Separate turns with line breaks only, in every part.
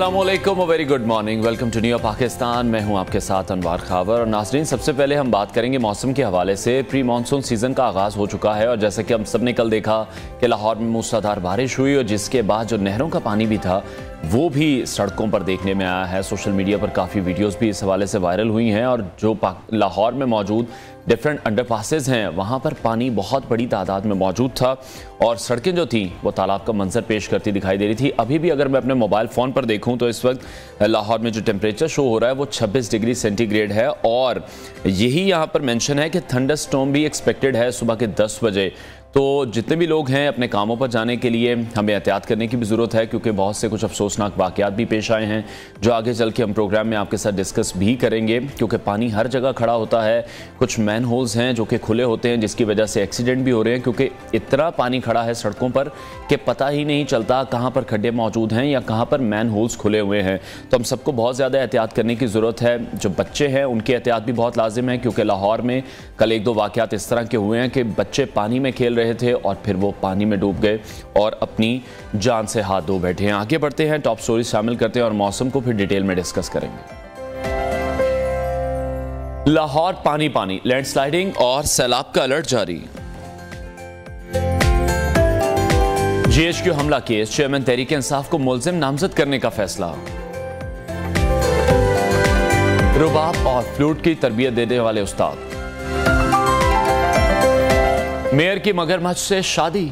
अस्सलामुअलैकुम, very good morning, welcome to new Pakistan. मैं हूं आपके साथ अनवार खावर। और नाज़रीन, सबसे पहले हम बात करेंगे मौसम के हवाले से। प्री मानसून सीज़न का आगाज़ हो चुका है और जैसे कि हम सब ने कल देखा कि लाहौर में मूसलाधार बारिश हुई और जिसके बाद जो नहरों का पानी भी था वो भी सड़कों पर देखने में आया है। सोशल मीडिया पर काफ़ी वीडियोस भी इस हवाले से वायरल हुई हैं और जो लाहौर में मौजूद डिफरेंट अंडरपासेस हैं वहाँ पर पानी बहुत बड़ी तादाद में मौजूद था और सड़कें जो थी वो तालाब का मंजर पेश करती दिखाई दे रही थी। अभी भी अगर मैं अपने मोबाइल फ़ोन पर देखूं तो इस वक्त लाहौर में जो टेम्परेचर शो हो रहा है वो 26 डिग्री सेंटीग्रेड है और यही यहाँ पर मेंशन है कि थंडर स्टॉर्म भी एक्सपेक्टेड है सुबह के 10 बजे। तो जितने भी लोग हैं अपने कामों पर जाने के लिए हमें एहतियात करने की भी ज़रूरत है, क्योंकि बहुत से कुछ अफसोसनाक वाक़यात भी पेश आए हैं जो आगे चल के हम प्रोग्राम में आपके साथ डिस्कस भी करेंगे। क्योंकि पानी हर जगह खड़ा होता है, कुछ मैन होल्स हैं जो कि खुले होते हैं जिसकी वजह से एक्सीडेंट भी हो रहे हैं, क्योंकि इतना पानी खड़ा है सड़कों पर कि पता ही नहीं चलता कहाँ पर खड्डे मौजूद हैं या कहाँ पर मैन होल्स खुले हुए हैं। तो हम सबको बहुत ज़्यादा एहतियात करने की ज़रूरत है। जो बच्चे हैं उनकी एहतियात भी बहुत लाजिम है, क्योंकि लाहौर में कल 1-2 वाक़यात इस तरह के हुए हैं कि बच्चे पानी में खेल रहे थे और फिर वो पानी में डूब गए और अपनी जान से हाथ धो बैठे हैं। आगे बढ़ते हैं, टॉप स्टोरी शामिल करते हैं और मौसम को फिर डिटेल में डिस्कस करेंगे। लाहौर पानी पानी, लैंडस्लाइडिंग और सैलाब का अलर्ट जारी। जीएचक्यू हमला केस, चेयरमैन तहरीक इंसाफ को मुल्जिम नामजद करने का फैसला। रुबाब और फ्लूट की तरबियत देने वाले उस्ताद। मेयर की मगरमच्छ से शादी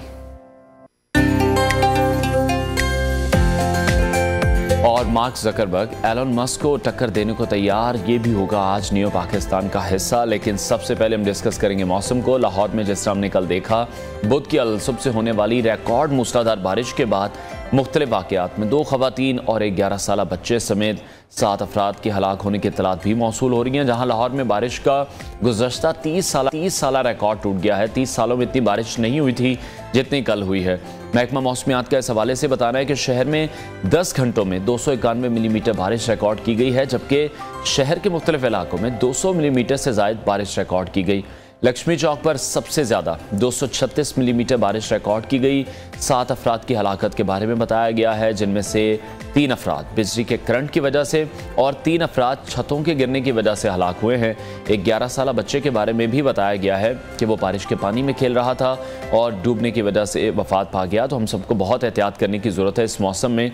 और मार्क ज़करबर्ग एलन मस्क को टक्कर देने को तैयार, ये भी होगा आज न्यू पाकिस्तान का हिस्सा। लेकिन सबसे पहले हम डिस्कस करेंगे मौसम को। लाहौर में जिस तरह हमने कल देखा, बुध की अलसुब से होने वाली रिकॉर्ड मूसलाधार बारिश के बाद मुख्तलिफ वाक़यात में 2 ख़वातीन और एक 11 साला बच्चे समेत 7 अफराद के हलाक होने की इत्तलात भी मौसूल हो रही हैं। जहाँ लाहौर में बारिश का गुज़श्ता 30 साला रिकॉर्ड टूट गया है। 30 सालों में इतनी बारिश नहीं हुई थी जितनी कल हुई है। महकमा मौसमियात का इस हवाले से बताना है कि शहर में 10 घंटों में 291 मिलीमीटर बारिश रिकॉर्ड की गई है, जबकि शहर के मुख्तलिफ इलाकों में 200 मिलीमीटर से ज़ायद बारिश रिकॉर्ड की गई। लक्ष्मी चौक पर सबसे ज़्यादा 236 मिलीमीटर बारिश रिकॉर्ड की गई। 7 अफराद की हलाकत के बारे में बताया गया है, जिनमें से 3 अफराद बिजली के करंट की वजह से और 3 अफराद छतों के गिरने की वजह से हलाक हुए हैं। एक 11 साला बच्चे के बारे में भी बताया गया है कि वो बारिश के पानी में खेल रहा था और डूबने की वजह से वफात पा गया। तो हम सबको बहुत एहतियात करने की ज़रूरत है इस मौसम में।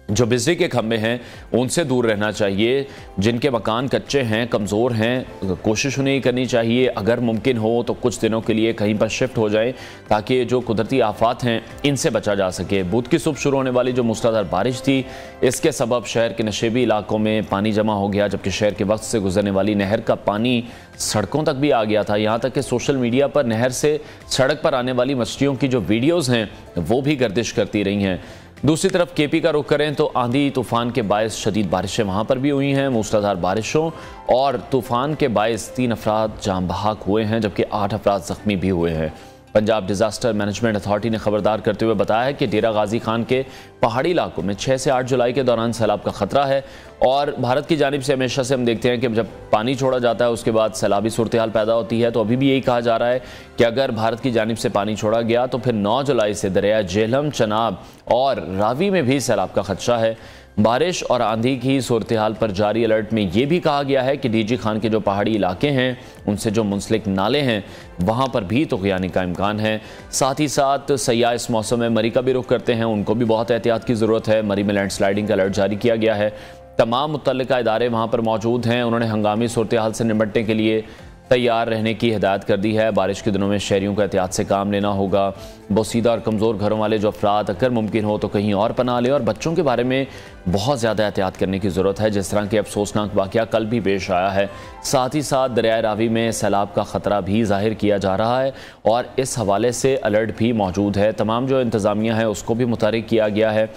जो बिजली के खंभे हैं उनसे दूर रहना चाहिए। जिनके मकान कच्चे हैं, कमज़ोर हैं, कोशिश उन्हें करनी चाहिए अगर मुमकिन हो तो कुछ दिनों के लिए कहीं पर शिफ्ट हो जाएं, ताकि जो कुदरती आफात हैं इनसे बचा जा सके। बुध की सुबह शुरू होने वाली जो मूसलाधार बारिश थी, इसके सबब शहर के नशेबी इलाकों में पानी जमा हो गया, जबकि शहर के वक्त से गुजरने वाली नहर का पानी सड़कों तक भी आ गया था। यहाँ तक कि सोशल मीडिया पर नहर से सड़क पर आने वाली मछलियों की जो वीडियोज़ हैं वो भी गर्दिश करती रही हैं। दूसरी तरफ केपी का रुख करें तो आंधी तूफान के बायस शदीद बारिशें वहाँ पर भी हुई हैं। मूसलाधार बारिशों और तूफान के बायस 3 अफराद जान बहक हुए हैं, जबकि 8 अफराद ज़ख्मी भी हुए हैं। पंजाब डिज़ास्टर मैनेजमेंट अथॉरिटी ने खबरदार करते हुए बताया है कि डेरा गाजी खान के पहाड़ी इलाकों में 6 से 8 जुलाई के दौरान सैलाब का खतरा है। और भारत की जानिब से हमेशा से हम देखते हैं कि जब पानी छोड़ा जाता है उसके बाद सैलाबी सूरत हाल पैदा होती है। तो अभी भी यही कहा जा रहा है कि अगर भारत की जानिब से पानी छोड़ा गया तो फिर 9 जुलाई से दरिया झेलम, चनाब और रावी में भी सैलाब का खदशा है। बारिश और आंधी की सूरत हाल पर जारी अलर्ट में यह भी कहा गया है कि डीजी खान के जो पहाड़ी इलाके हैं उनसे जो मुंसलिक नाले हैं वहाँ पर भी तुग़यानी का इम्कान है। साथ ही साथ सयाह इस मौसम में मरी का भी रुख करते हैं, उनको भी बहुत एहतियात की ज़रूरत है। मरी में लैंडस्लाइडिंग का अलर्ट जारी किया गया है। तमाम मुतल्लिका इदारे वहाँ पर मौजूद हैं। उन्होंने हंगामी सूरत हाल से निपटने के लिए तैयार रहने की हिदायत कर दी है। बारिश के दिनों में शहरियों को एहतियात से काम लेना होगा। बोसीदा और कमज़ोर घरों वाले जो अफराद अगर मुमकिन हो तो कहीं और पनाह लें और बच्चों के बारे में बहुत ज़्यादा एहतियात करने की ज़रूरत है, जिस तरह के अफसोसनाक वाक़या कल भी पेश आया है। साथ ही साथ दरिया रावी में सैलाब का ख़तरा भी ज़ाहिर किया जा रहा है और इस हवाले से अलर्ट भी मौजूद है। तमाम जो इंतज़ामिया है उसको भी मुतहरिक किया गया है।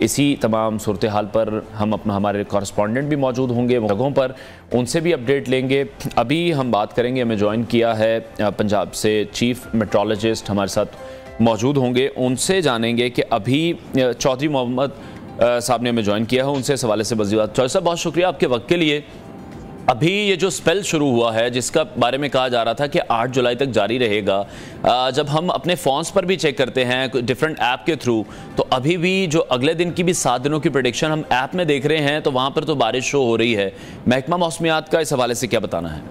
इसी तमाम सूरत हाल पर हम हमारे कॉरेस्पॉन्डेंट भी मौजूद होंगे जगहों पर, उनसे भी अपडेट लेंगे। अभी हम बात करेंगे, हमें ज्वाइन किया है पंजाब से चीफ मेट्रोलॉजिस्ट हमारे साथ मौजूद होंगे, उनसे जानेंगे कि अभी चौधरी मोहम्मद साहब ने हमें ज्वाइन किया है, उनसे इस हवाले से मज़ीद बात। चौधरी साहब बहुत शुक्रिया आपके वक्त के लिए। अभी ये जो स्पेल शुरू हुआ है जिसका बारे में कहा जा रहा था कि 8 जुलाई तक जारी रहेगा, जब हम अपने फ़ोन्स पर भी चेक करते हैं डिफरेंट ऐप के थ्रू, तो अभी भी जो अगले दिन की भी 7 दिनों की प्रेडिक्शन हम ऐप में देख रहे हैं तो वहाँ पर तो बारिश शो हो रही है। महकमा मौसमियात का इस हवाले से क्या बताना है?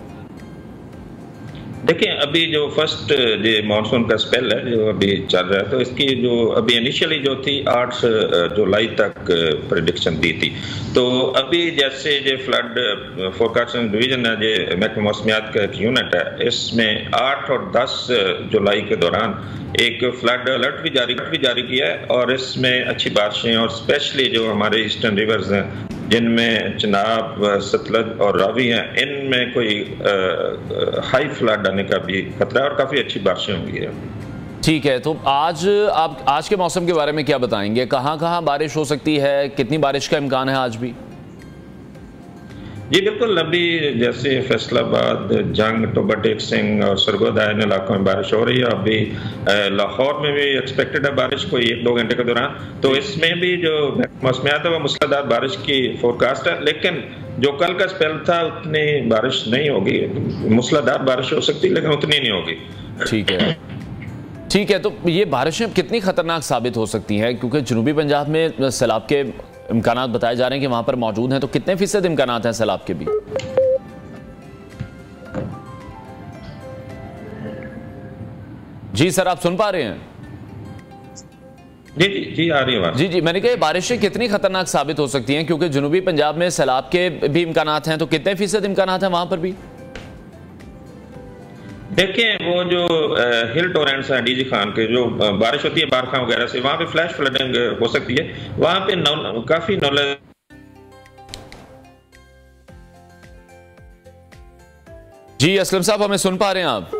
देखिए, अभी जो फर्स्ट जो मानसून का स्पेल है जो अभी चल रहा है, तो इसकी जो अभी इनिशियली जो थी 8 जुलाई तक प्रेडिक्शन दी थी। तो अभी जैसे जो फ्लड फोरकास्टिंग डिवीजन है, जो महकमा मौसमियात का एक यूनिट है, इसमें 8 और 10 जुलाई के दौरान एक फ्लड अलर्ट भी जारी किया है। और इसमें अच्छी बारिशें और स्पेशली जो हमारे ईस्टर्न रिवर्स हैं जिनमें चिनाब, सतलज और रावी हैं, इनमें कोई हाई फ्लड आने का भी खतरा है और काफ़ी अच्छी बारिशें होंगी।
ठीक है, तो आज के मौसम के बारे में क्या बताएंगे? कहाँ कहाँ बारिश हो सकती है, कितनी बारिश का इम्कान है आज भी?
जी बिल्कुल, अभी जैसे फैसलाबाद, जंग, टोबा टेक सिंह और सरगोदा इन इलाकों में बारिश हो रही है। अभी लाहौर में भी एक्सपेक्टेड है बारिश कोई 1-2 घंटे के दौरान। तो इसमें भी जो मौसमियात है वो मूसलाधार बारिश की फोरकास्ट है, लेकिन जो कल का स्पेल था उतनी बारिश नहीं होगी। मूसलाधार बारिश हो सकती है लेकिन उतनी नहीं होगी।
ठीक है, तो ये बारिशें कितनी खतरनाक साबित हो सकती हैं? क्योंकि जनूबी पंजाब में सैलाब के इम्कानात बताए जा रहे हैं कि वहां पर मौजूद हैं, तो कितने फीसद इम्कानात हैं सैलाब के भी? जी सर, आप सुन पा रहे हैं?
जी आ रही है बात।
जी, मैंने कहा बारिशें कितनी खतरनाक साबित हो सकती हैं, क्योंकि जनूबी पंजाब में सैलाब के भी इम्कानात हैं, तो कितने फीसद इम्कानात हैं वहां पर भी?
देखिए, वो जो हिल टोरेंट्स हैं डीजी खान के, जो बारिश होती है बारखा वगैरह से, वहां पे फ्लैश फ्लडिंग हो सकती है। वहां पे काफी नॉलेज।
जी असलम साहब, हमें सुन पा रहे हैं आप?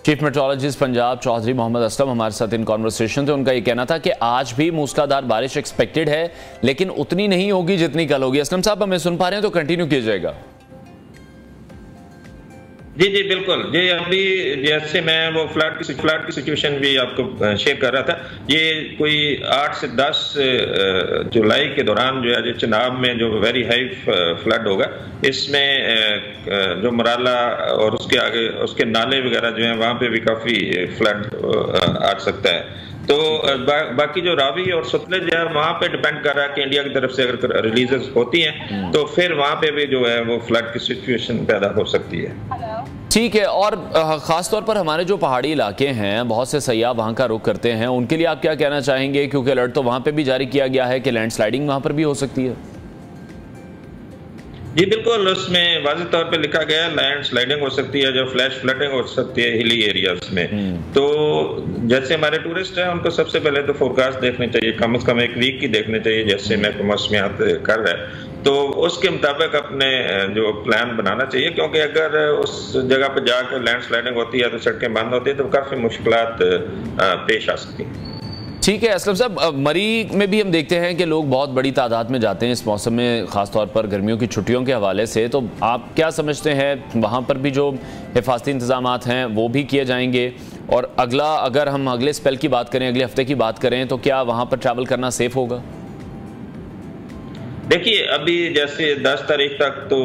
चीफ मेट्रोलॉजिस्ट पंजाब चौधरी मोहम्मद असलम हमारे साथ इन कॉन्वर्सेशन थे। उनका ये कहना था कि आज भी मूसलाधार बारिश एक्सपेक्टेड है, लेकिन उतनी नहीं होगी जितनी कल होगी। असलम साहब, हमें सुन पा रहे हैं तो कंटिन्यू कीजिएगा।
जी बिल्कुल। जी अभी जैसे मैं वो फ्लड की सिचुएशन भी आपको शेयर कर रहा था, ये कोई 8 से 10 जुलाई के दौरान जो है जो चिनाब में जो वेरी हाई फ्लड होगा, इसमें जो मराला और उसके आगे उसके नाले वगैरह जो हैं वहाँ पे भी काफ़ी फ्लड आ सकता है। तो बाकी जो रावी और सतलज है वहाँ पे डिपेंड कर रहा है कि इंडिया की तरफ से अगर रिलीजेस होती हैं तो फिर वहाँ पे भी जो है वो फ्लड की सिचुएशन पैदा हो सकती है।
ठीक है, और ख़ास तौर पर हमारे जो पहाड़ी इलाके हैं, बहुत से सयाह वहाँ का रुख करते हैं, उनके लिए आप क्या कहना चाहेंगे? क्योंकि अलर्ट तो वहाँ पे भी जारी किया गया है कि लैंडस्लाइडिंग वहाँ पर भी हो सकती है।
जी बिल्कुल, उसमें वाज़ेह तौर पे लिखा गया है लैंड स्लाइडिंग हो सकती है, जो फ्लैश फ्लडिंग हो सकती है हिली एरियाज में। तो जैसे हमारे टूरिस्ट हैं उनको सबसे पहले तो फोरकास्ट देखने चाहिए, कम से कम एक वीक की देखने चाहिए, जैसे महकमा मौसमियात कर रहा है। तो उसके मुताबिक अपने जो प्लान बनाना चाहिए, क्योंकि अगर उस जगह पर जाकर लैंड स्लाइडिंग होती है तो सड़कें बंद होती है तो काफ़ी मुश्किलात पेश आ सकती हैं।
ठीक है असलम साहब, मरी में भी हम देखते हैं कि लोग बहुत बड़ी तादाद में जाते हैं इस मौसम में, ख़ासतौर पर गर्मियों की छुट्टियों के हवाले से। तो आप क्या समझते हैं, वहाँ पर भी जो हिफाजती इंतजामात हैं वो भी किए जाएंगे? और अगर हम अगले स्पेल की बात करें, अगले हफ्ते की बात करें, तो क्या वहाँ पर ट्रैवल करना सेफ होगा?
देखिए, अभी जैसे 10 तारीख तक तो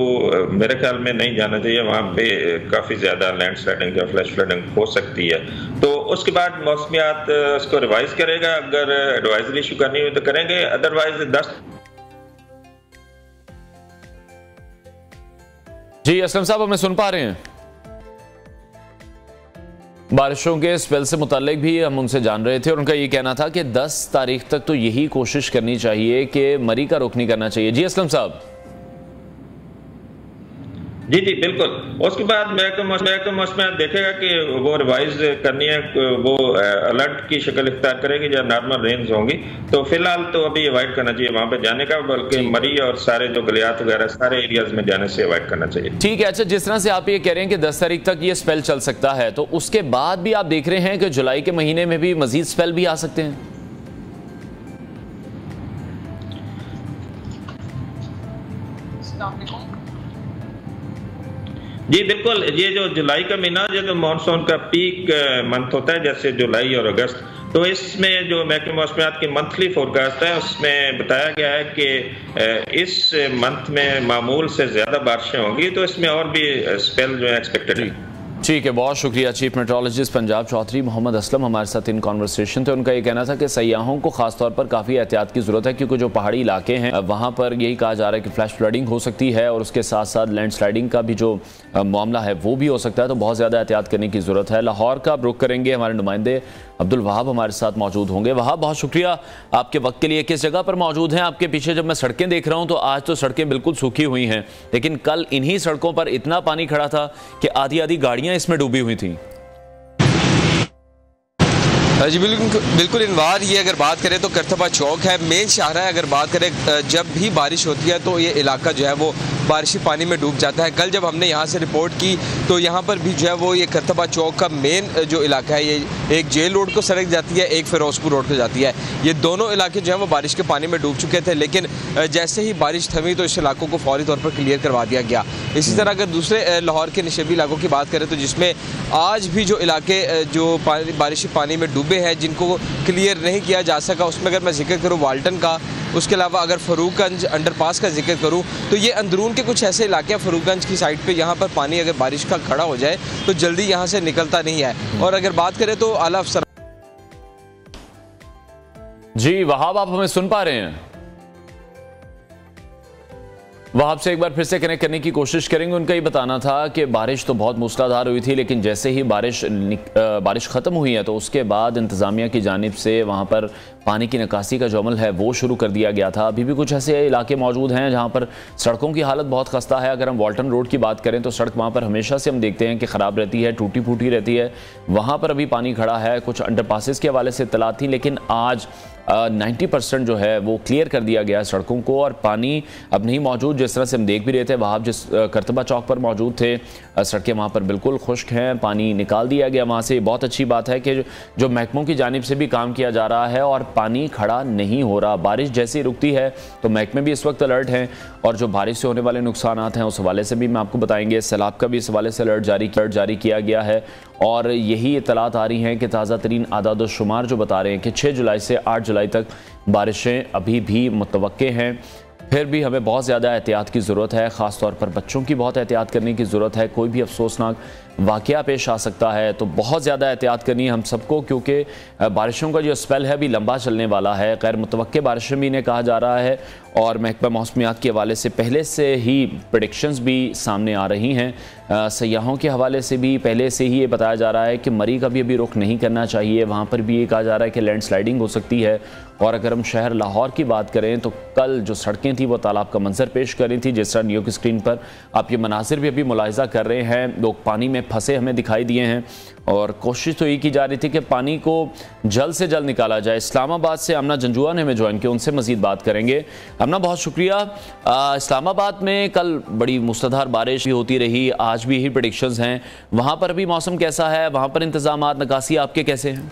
मेरे ख्याल में नहीं जाना चाहिए, वहाँ पे काफ़ी ज़्यादा लैंड स्लाइडिंग या फ्लैश फ्लडिंग हो सकती है। तो उसके बाद मौसमियात उसको रिवाइज करेगा, अगर एडवाइजरी इशू करनी हो तो करेंगे, अदरवाइज 10।
जी असलम साहब, हमें सुन पा रहे हैं? बारिशों के स्पेल से मुताल्लिक भी हम उनसे जान रहे थे और उनका ये कहना था कि 10 तारीख तक तो यही कोशिश करनी चाहिए कि मरी का रुख नहीं करना चाहिए। जी असलम साहब।
जी बिल्कुल, उसके बाद महकमा मौसमियात देखेगा कि वो रिवाइज करनी है, वो अलर्ट की शक्ल इख्तियार करेगी या नॉर्मल रेंज होंगी। तो फिलहाल तो अभी अवॉइड करना चाहिए वहाँ पे जाने का, बल्कि मरी और सारे जो गलियात वगैरह सारे एरियाज में जाने से अवॉइड करना चाहिए।
ठीक है। अच्छा, जिस तरह से आप ये कह रहे हैं कि 10 तारीख तक ये स्पेल चल सकता है, तो उसके बाद भी आप देख रहे हैं कि जुलाई के महीने में भी मजीद स्पेल भी आ सकते हैं?
जी बिल्कुल, ये जो जुलाई का महीना जो तो मानसून का पीक मंथ होता है, जैसे जुलाई और अगस्त, तो इसमें जो महकमे मौसमियात की मंथली फोरकास्ट है उसमें बताया गया है कि इस मंथ में मामूल से ज्यादा बारिशें होंगी, तो इसमें और भी स्पेल जो है एक्सपेक्टेड है।
ठीक है, बहुत शुक्रिया। चीफ मेट्रोलॉजिस्ट पंजाब चौधरी मोहम्मद असलम हमारे साथ इन कॉन्वर्सेशन थे। उनका ये कहना था कि सयाहों को खासतौर पर काफ़ी एहतियात की ज़रूरत है, क्योंकि जो पहाड़ी इलाके हैं वहाँ पर यही कहा जा रहा है कि फ्लैश फ्लडिंग हो सकती है और उसके साथ साथ लैंडस्लाइडिंग का भी जो मामला है वो भी हो सकता है, तो बहुत ज़्यादा एहतियात करने की ज़रूरत है। लाहौर का रुख करेंगे, हमारे नुमाइंदे अब्दुल वहाब हमारे साथ मौजूद होंगे। वहाब, बहुत शुक्रिया आपके वक्त के लिए। किस जगह पर मौजूद हैं? आपके पीछे जब मैं सड़कें देख रहा हूँ तो आज तो सड़कें बिल्कुल सूखी हुई हैं, लेकिन कल इन्हीं सड़कों पर इतना पानी खड़ा था कि आधी आधी गाड़ियाँ इसमें डूबी हुई थी।
जी बिल्कुल इनवार, ये अगर बात करें तो करतबा चौक है, मेन शाहरा है। अगर बात करें जब भी बारिश होती है तो ये इलाका जो है वो बारिशी पानी में डूब जाता है। कल जब हमने यहाँ से रिपोर्ट की तो यहाँ पर भी जो है वो ये करतबा चौक का मेन जो इलाका है, ये एक जेल रोड को सड़क जाती है, एक फिरोजपुर रोड को जाती है। ये दोनों इलाके जो है वो बारिश के पानी में डूब चुके थे, लेकिन जैसे ही बारिश थमी तो इस इलाकों को फौरी तौर पर क्लियर करवा दिया गया। इसी तरह अगर दूसरे लाहौर के निशेबी इलाकों की बात करें तो जिसमें आज भी जो इलाके जो बारिशी पानी में डूबे हैं, जिनको क्लियर नहीं किया जा सका, उसमें अगर मैं जिक्र करूँ वाल्टन का, उसके अलावा अगर फरूखगंज अंडरपास का जिक्र करूं तो ये अंदरून के कुछ ऐसे इलाके हैं फरूखगंज की साइड पे, यहाँ पर पानी अगर बारिश का खड़ा हो जाए तो जल्दी यहाँ से निकलता नहीं है। और अगर बात करें तो आला अफसर।
जी वहाब, आप हमें सुन पा रहे हैं? वहाब से एक बार फिर से कनेक्ट करने की कोशिश करेंगे। उनका ये बताना था कि बारिश तो बहुत मूसलाधार हुई थी, लेकिन जैसे ही बारिश ख़त्म हुई है तो उसके बाद इंतज़ामिया की जानिब से वहाँ पर पानी की निकासी का जो अमल है वो शुरू कर दिया गया था। अभी भी कुछ ऐसे इलाके मौजूद हैं जहाँ पर सड़कों की हालत बहुत खस्ता है। अगर हम वाल्टन रोड की बात करें तो सड़क वहाँ पर हमेशा से हम देखते हैं कि ख़राब रहती है, टूटी फूटी रहती है। वहाँ पर अभी पानी खड़ा है। कुछ अंडरपासेस के हवाले से इत्तलात थी, लेकिन आज 90% जो है वो क्लियर कर दिया गया सड़कों को और पानी अब नहीं मौजूद। जिस तरह से हम देख भी रहे थे, वहाँ जिस करतबा चौक पर मौजूद थे, सड़कें वहाँ पर बिल्कुल खुश्क हैं, पानी निकाल दिया गया वहाँ से। बहुत अच्छी बात है कि जो महकमों की जानिब से भी काम किया जा रहा है और पानी खड़ा नहीं हो रहा। बारिश जैसे ही रुकती है तो महकमे भी इस वक्त अलर्ट हैं और जो बारिश से होने वाले नुकसानात हैं उस हवाले से भी मैं आपको बताएंगे। सैलाब का भी इस हवाले से अलर्ट जारी किया गया है और यही इत्तलात आ रही हैं कि ताज़ा तरीन आदाद शुमार जो बता रहे हैं कि 6 जुलाई से 8 जुलाई तक बारिशें अभी भी मुतवक्के हैं। फिर भी हमें बहुत ज़्यादा एहतियात की ज़रूरत है, ख़ास तौर पर बच्चों की बहुत एहतियात करने की ज़रूरत है। कोई भी अफसोसनाक वाक़या पेश आ सकता है तो बहुत ज़्यादा एहतियात करनी है हम सबको, क्योंकि बारिशों का जो स्पेल है अभी लंबा चलने वाला है। गैर मुतवक्के बारिशें भी इन्हें कहा जा रहा है और महकमा मौसमियात के हवाले से पहले से ही प्रेडिक्शंस भी सामने आ रही हैं। सयाहों के हवाले से भी पहले से ही ये बताया जा रहा है कि मरी का भी अभी रुख नहीं करना चाहिए। वहाँ पर भी ये कहा जा रहा है कि लैंडस्लाइडिंग हो सकती है। और अगर हम शहर लाहौर की बात करें तो कल जो सड़कें थी वो तालाब का मंजर पेश कर रही थी। जिस तरह न्यू की स्क्रीन पर आप ये मनासिर भी अभी मुलाहिजा कर रहे हैं, लोग पानी में फंसे हमें दिखाई दिए हैं और कोशिश तो ये की जा रही थी कि पानी को जल्द से जल्द निकाला जाए। इस्लामाबाद से आमना जंजुआ ने हमें ज्वाइन किया, उनसे मजीद बात करेंगे। आमना, बहुत शुक्रिया। इस्लामाबाद में कल बड़ी मूसलाधार बारिश भी होती रही, आज भी यही प्रेडिक्शंस हैं। वहाँ पर भी मौसम कैसा है? वहाँ पर इंतजामात निकासी आपके कैसे हैं?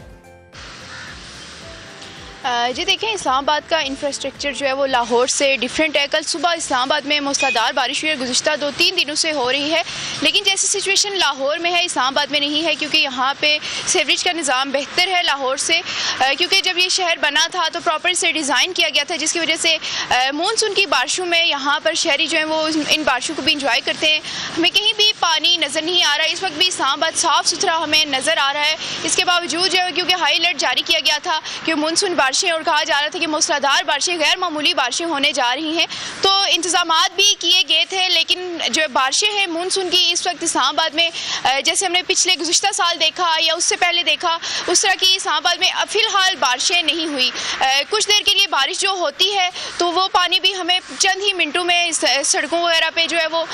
जी देखें, इस्लामाबाद का इंफ्रास्ट्रक्चर जो है वो लाहौर से डिफरेंट है। कल सुबह इस्लामाबाद में मूसलाधार बारिश हुई है, गुज़िश्ता 2-3 दिनों से हो रही है, लेकिन जैसी सिचुएशन लाहौर में है इस्लामाबाद में नहीं है, क्योंकि यहाँ पे सीवरेज का निज़ाम बेहतर है लाहौर से। क्योंकि जब ये शहर बना था तो प्रॉपर से डिज़ाइन किया गया था, जिसकी वजह से मानसून की बारिशों में यहाँ पर शहरी जो है वो इन बारिशों को भी इंजॉय करते हैं। हमें कहीं भी पानी नज़र नहीं आ रहा है। इस वक्त भी इस्लामाबाद साफ़ सुथरा हमें नज़र आ रहा है। इसके बावजूद जो है, क्योंकि हाई अलर्ट जारी किया गया था कि मानसून बारिशें और कहा जा रहा था कि मूसलाधार बारिशें, गैर मामूली बारिशें होने जा रही हैं, तो इंतजामात भी किए गए थे। लेकिन जो बारिशें हैं मानसून की इस वक्त इस्लामाबाद में, जैसे हमने पिछले गुज़िश्ता साल देखा या उससे पहले देखा, उस तरह की इस्लामाबाद में अब फिलहाल बारिशें नहीं हुई। कुछ देर के लिए बारिश जो होती है तो वो पानी भी हमें चंद ही मिनटों में सड़कों वगैरह पे जो है वो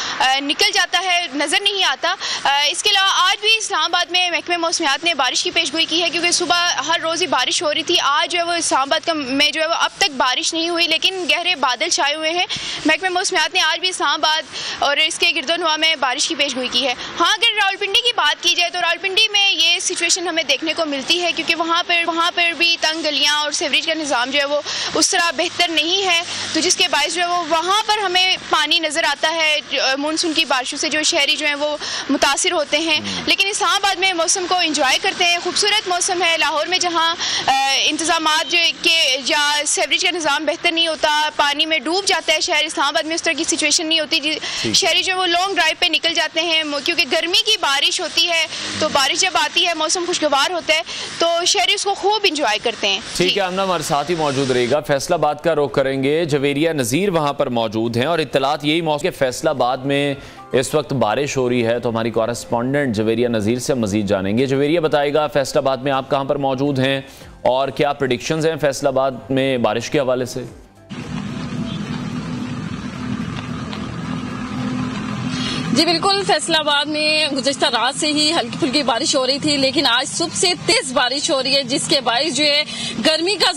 निकल जाता है, नज़र नहीं आता। इसके अलावा आज भी इस्लामाबाद में महकमे मौसमियात ने बारिश की पेशगोई की है, क्योंकि सुबह हर रोज़ ही बारिश हो रही थी। आज जो है वो इस्लामाबाद का में जो है वो अब तक बारिश नहीं हुई, लेकिन गहरे बादल छाए हुए हैं। महकमे मौसमियात ने आज भी इस्लामाबाद और इसके गिरदोनवा में बारिश की पेशगोई की है। हाँ, अगर रावलपिंडी की बात की जाए तो रावलपिंडी में ये सिचुएशन हमें देखने को मिलती है, क्योंकि वहाँ पर भी तंग गलियाँ और सीवरेज का निज़ाम जो है वो उस तरह बेहतर नहीं है, तो जिसके बायस जो है वो वहाँ पर हमें पानी नज़र आता है मानसून की बारिशों से, जो शहरी जो हैं वो मुतासिर होते हैं। लेकिन इस्लामाबाद में मौसम को इंजॉय करते हैं, खूबसूरत मौसम है। लाहौर में जहाँ इंतजामात के या सीवरेज का निज़ाम बेहतर नहीं होता, पानी में डूब जाता है शहर, इस्लामाबाद में उस तरह की सिचुएशन नहीं होती। शहरी जो वो लॉन्ग ड्राइव पे निकल जाते हैं, क्योंकि गर्मी की बारिश होती है, तो बारिश जब आती है मौसम खुशगवार होता है, तो शहरी उसको खूब इंजॉय करते हैं।
ठीक है, आमना हमारे साथ ही मौजूद रहेगा। फैसलाबाद का रुख करेंगे, जवेरिया नज़ीर वहाँ पर मौजूद हैं और इत्तलात यही मौसम के फैसलाबाद में इस वक्त बारिश हो रही है, तो हमारी कॉरेस्पॉन्डेंट जवेरिया नज़ीर से मज़ीद जानेंगे। जवेरिया, बताइएगा फैसलाबाद में आप कहाँ पर मौजूद हैं और क्या प्रेडिक्शंस हैं फैसलाबाद में बारिश के हवाले से?
जी बिल्कुल, फैसलाबाद में गुज़श्ता रात से ही हल्की फुल्की बारिश हो रही थी, लेकिन आज सुबह से तेज बारिश हो रही है, जिसके बायस जो है गर्मी का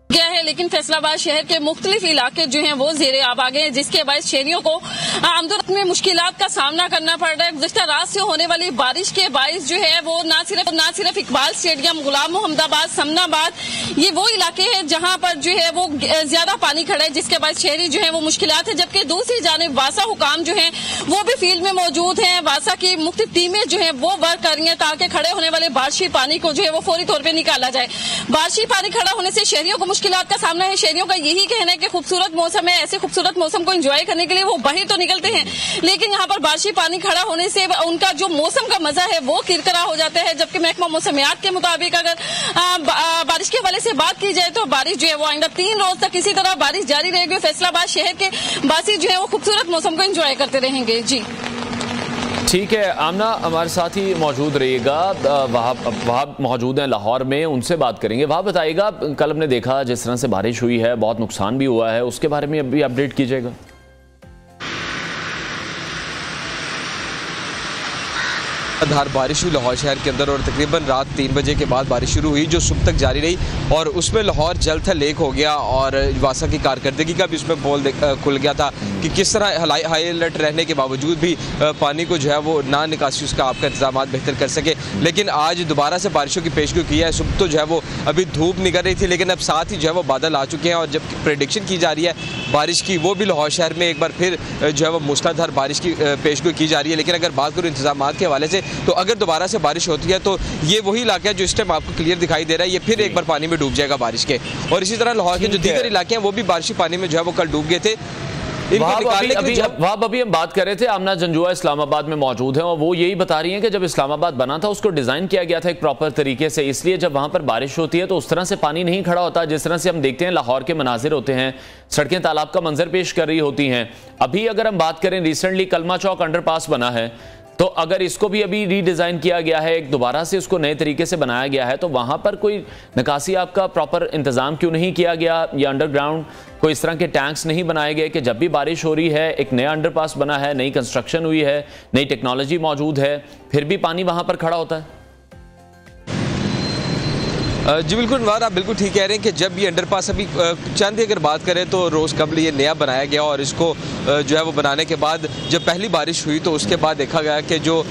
गया है। लेकिन फैसलाबाद शहर के मुख्तलिफ इलाके जो हैं वो ज़ेरे आब आ गए हैं, जिसके बायस शहरियों को आमदोरफ्त में मुश्किलात का सामना करना पड़ रहा है। गुज़श्ता रात से होने वाली बारिश के बायस जो है वो ना सिर्फ इकबाल स्टेडियम, गुलाम मोहम्मदाबाद, समनाबाद, ये वो इलाके हैं जहां पर जो है वो ज्यादा पानी खड़ा है, जिसके बायस शहरी जो है वो मुश्किलात है। जबकि दूसरी जानिब वासा हुकाम जो है वो भी फील्ड में मौजूद हैं। वासा की मुख्तलिफ टीमें जो है वो वर्क कर रही हैं ताकि खड़े होने वाले बारिशी पानी को जो है वो फौरी तौर पर निकाला जाए। बारिशी पानी खड़ा होने से शहरियों को मुश्किलात का सामना है। शहरियों का यही कहना है कि खूबसूरत मौसम है, ऐसे खूबसूरत मौसम को एंजॉय करने के लिए वो बाहर तो निकलते हैं, लेकिन यहाँ पर बारिशी पानी खड़ा होने से उनका जो मौसम का मजा है वो किरकिरा हो जाता है। जबकि महकमा मौसमियात के मुताबिक अगर बारिश के हवाले से बात की जाए तो बारिश जो है वो आइंदा 3 रोज तक इसी तरह बारिश जारी रहेगी। फैसलाबाद शहर के बासी जो है वो खूबसूरत मौसम को एंजॉय करते रहेंगे। जी
ठीक है, आमना हमारे साथ ही मौजूद रहिएगा। वहाँ मौजूद हैं लाहौर में, उनसे बात करेंगे। वहाँ बताइएगा, कल हमने देखा जिस तरह से बारिश हुई है, बहुत नुकसान भी हुआ है, उसके बारे में अभी अपडेट कीजिएगा।
धार बारिश हुई लाहौर शहर के अंदर और तकरीबन रात 3 बजे के बाद बारिश शुरू हुई, जो सुबह तक जारी रही और उसमें लाहौर जल थल लेक हो गया और वासा की कारकर्दगी का भी उसमें बोल खुल गया था कि किस तरह हाई अलर्ट रहने के बावजूद भी पानी को जो है वो ना निकासी उसका आपका इंतजाम बेहतर कर सके। लेकिन आज दोबारा से बारिशों की पेशगोई की है। सुबह तो जो है वो अभी धूप निकल रही थी, लेकिन अब साथ ही जो है वो बादल आ चुके हैं और जब प्रेडिक्शन की जा रही है बारिश की, वो भी लाहौर शहर में एक बार फिर जो है वो मूसलाधार बारिश की पेशगोई की जा रही है। लेकिन अगर बात करूँ इंतजाम के हवाले से, तो अगर दोबारा से बारिश होती है तो ये वही इलाका है जो इस टाइम आपको क्लियर दिखाई दे रहा है, ये फिर एक बार पानी में डूब जाएगा बारिश के। और इसी तरह लाहौर के जो दीगर इलाके हैं वो भी बारिशी पानी में जो है वो कल डूब गए थे।
अभी हम बात कर रहे थे, आमना जंजुआ इस्लामाबाद में मौजूद है और वो यही बता रही हैं कि जब इस्लामाबाद बना था उसको डिजाइन किया गया था एक प्रॉपर तरीके से, इसलिए जब वहां पर बारिश होती है तो उस तरह से पानी नहीं खड़ा होता जिस तरह से हम देखते हैं लाहौर के मनाजिर होते हैं, सड़कें तालाब का मंजर पेश कर रही होती हैं। अभी अगर हम बात करें, रिसेंटली कलमा चौक अंडरपास बना है, तो अगर इसको भी अभी रीडिज़ाइन किया गया है, एक दोबारा से उसको नए तरीके से बनाया गया है, तो वहाँ पर कोई निकासी आपका प्रॉपर इंतज़ाम क्यों नहीं किया गया, या अंडरग्राउंड कोई इस तरह के टैंक्स नहीं बनाए गए कि जब भी बारिश हो रही है, एक नया अंडरपास बना है, नई कंस्ट्रक्शन हुई है, नई टेक्नोलॉजी मौजूद है, फिर भी पानी वहाँ पर खड़ा होता है?
जी बिल्कुल अनवर, आप बिल्कुल ठीक कह रहे हैं कि जब ये अंडरपास अभी चंद अगर बात करें तो रोज़ कबल ये नया बनाया गया और इसको जो है वो बनाने के बाद जब पहली बारिश हुई तो उसके बाद देखा गया कि जो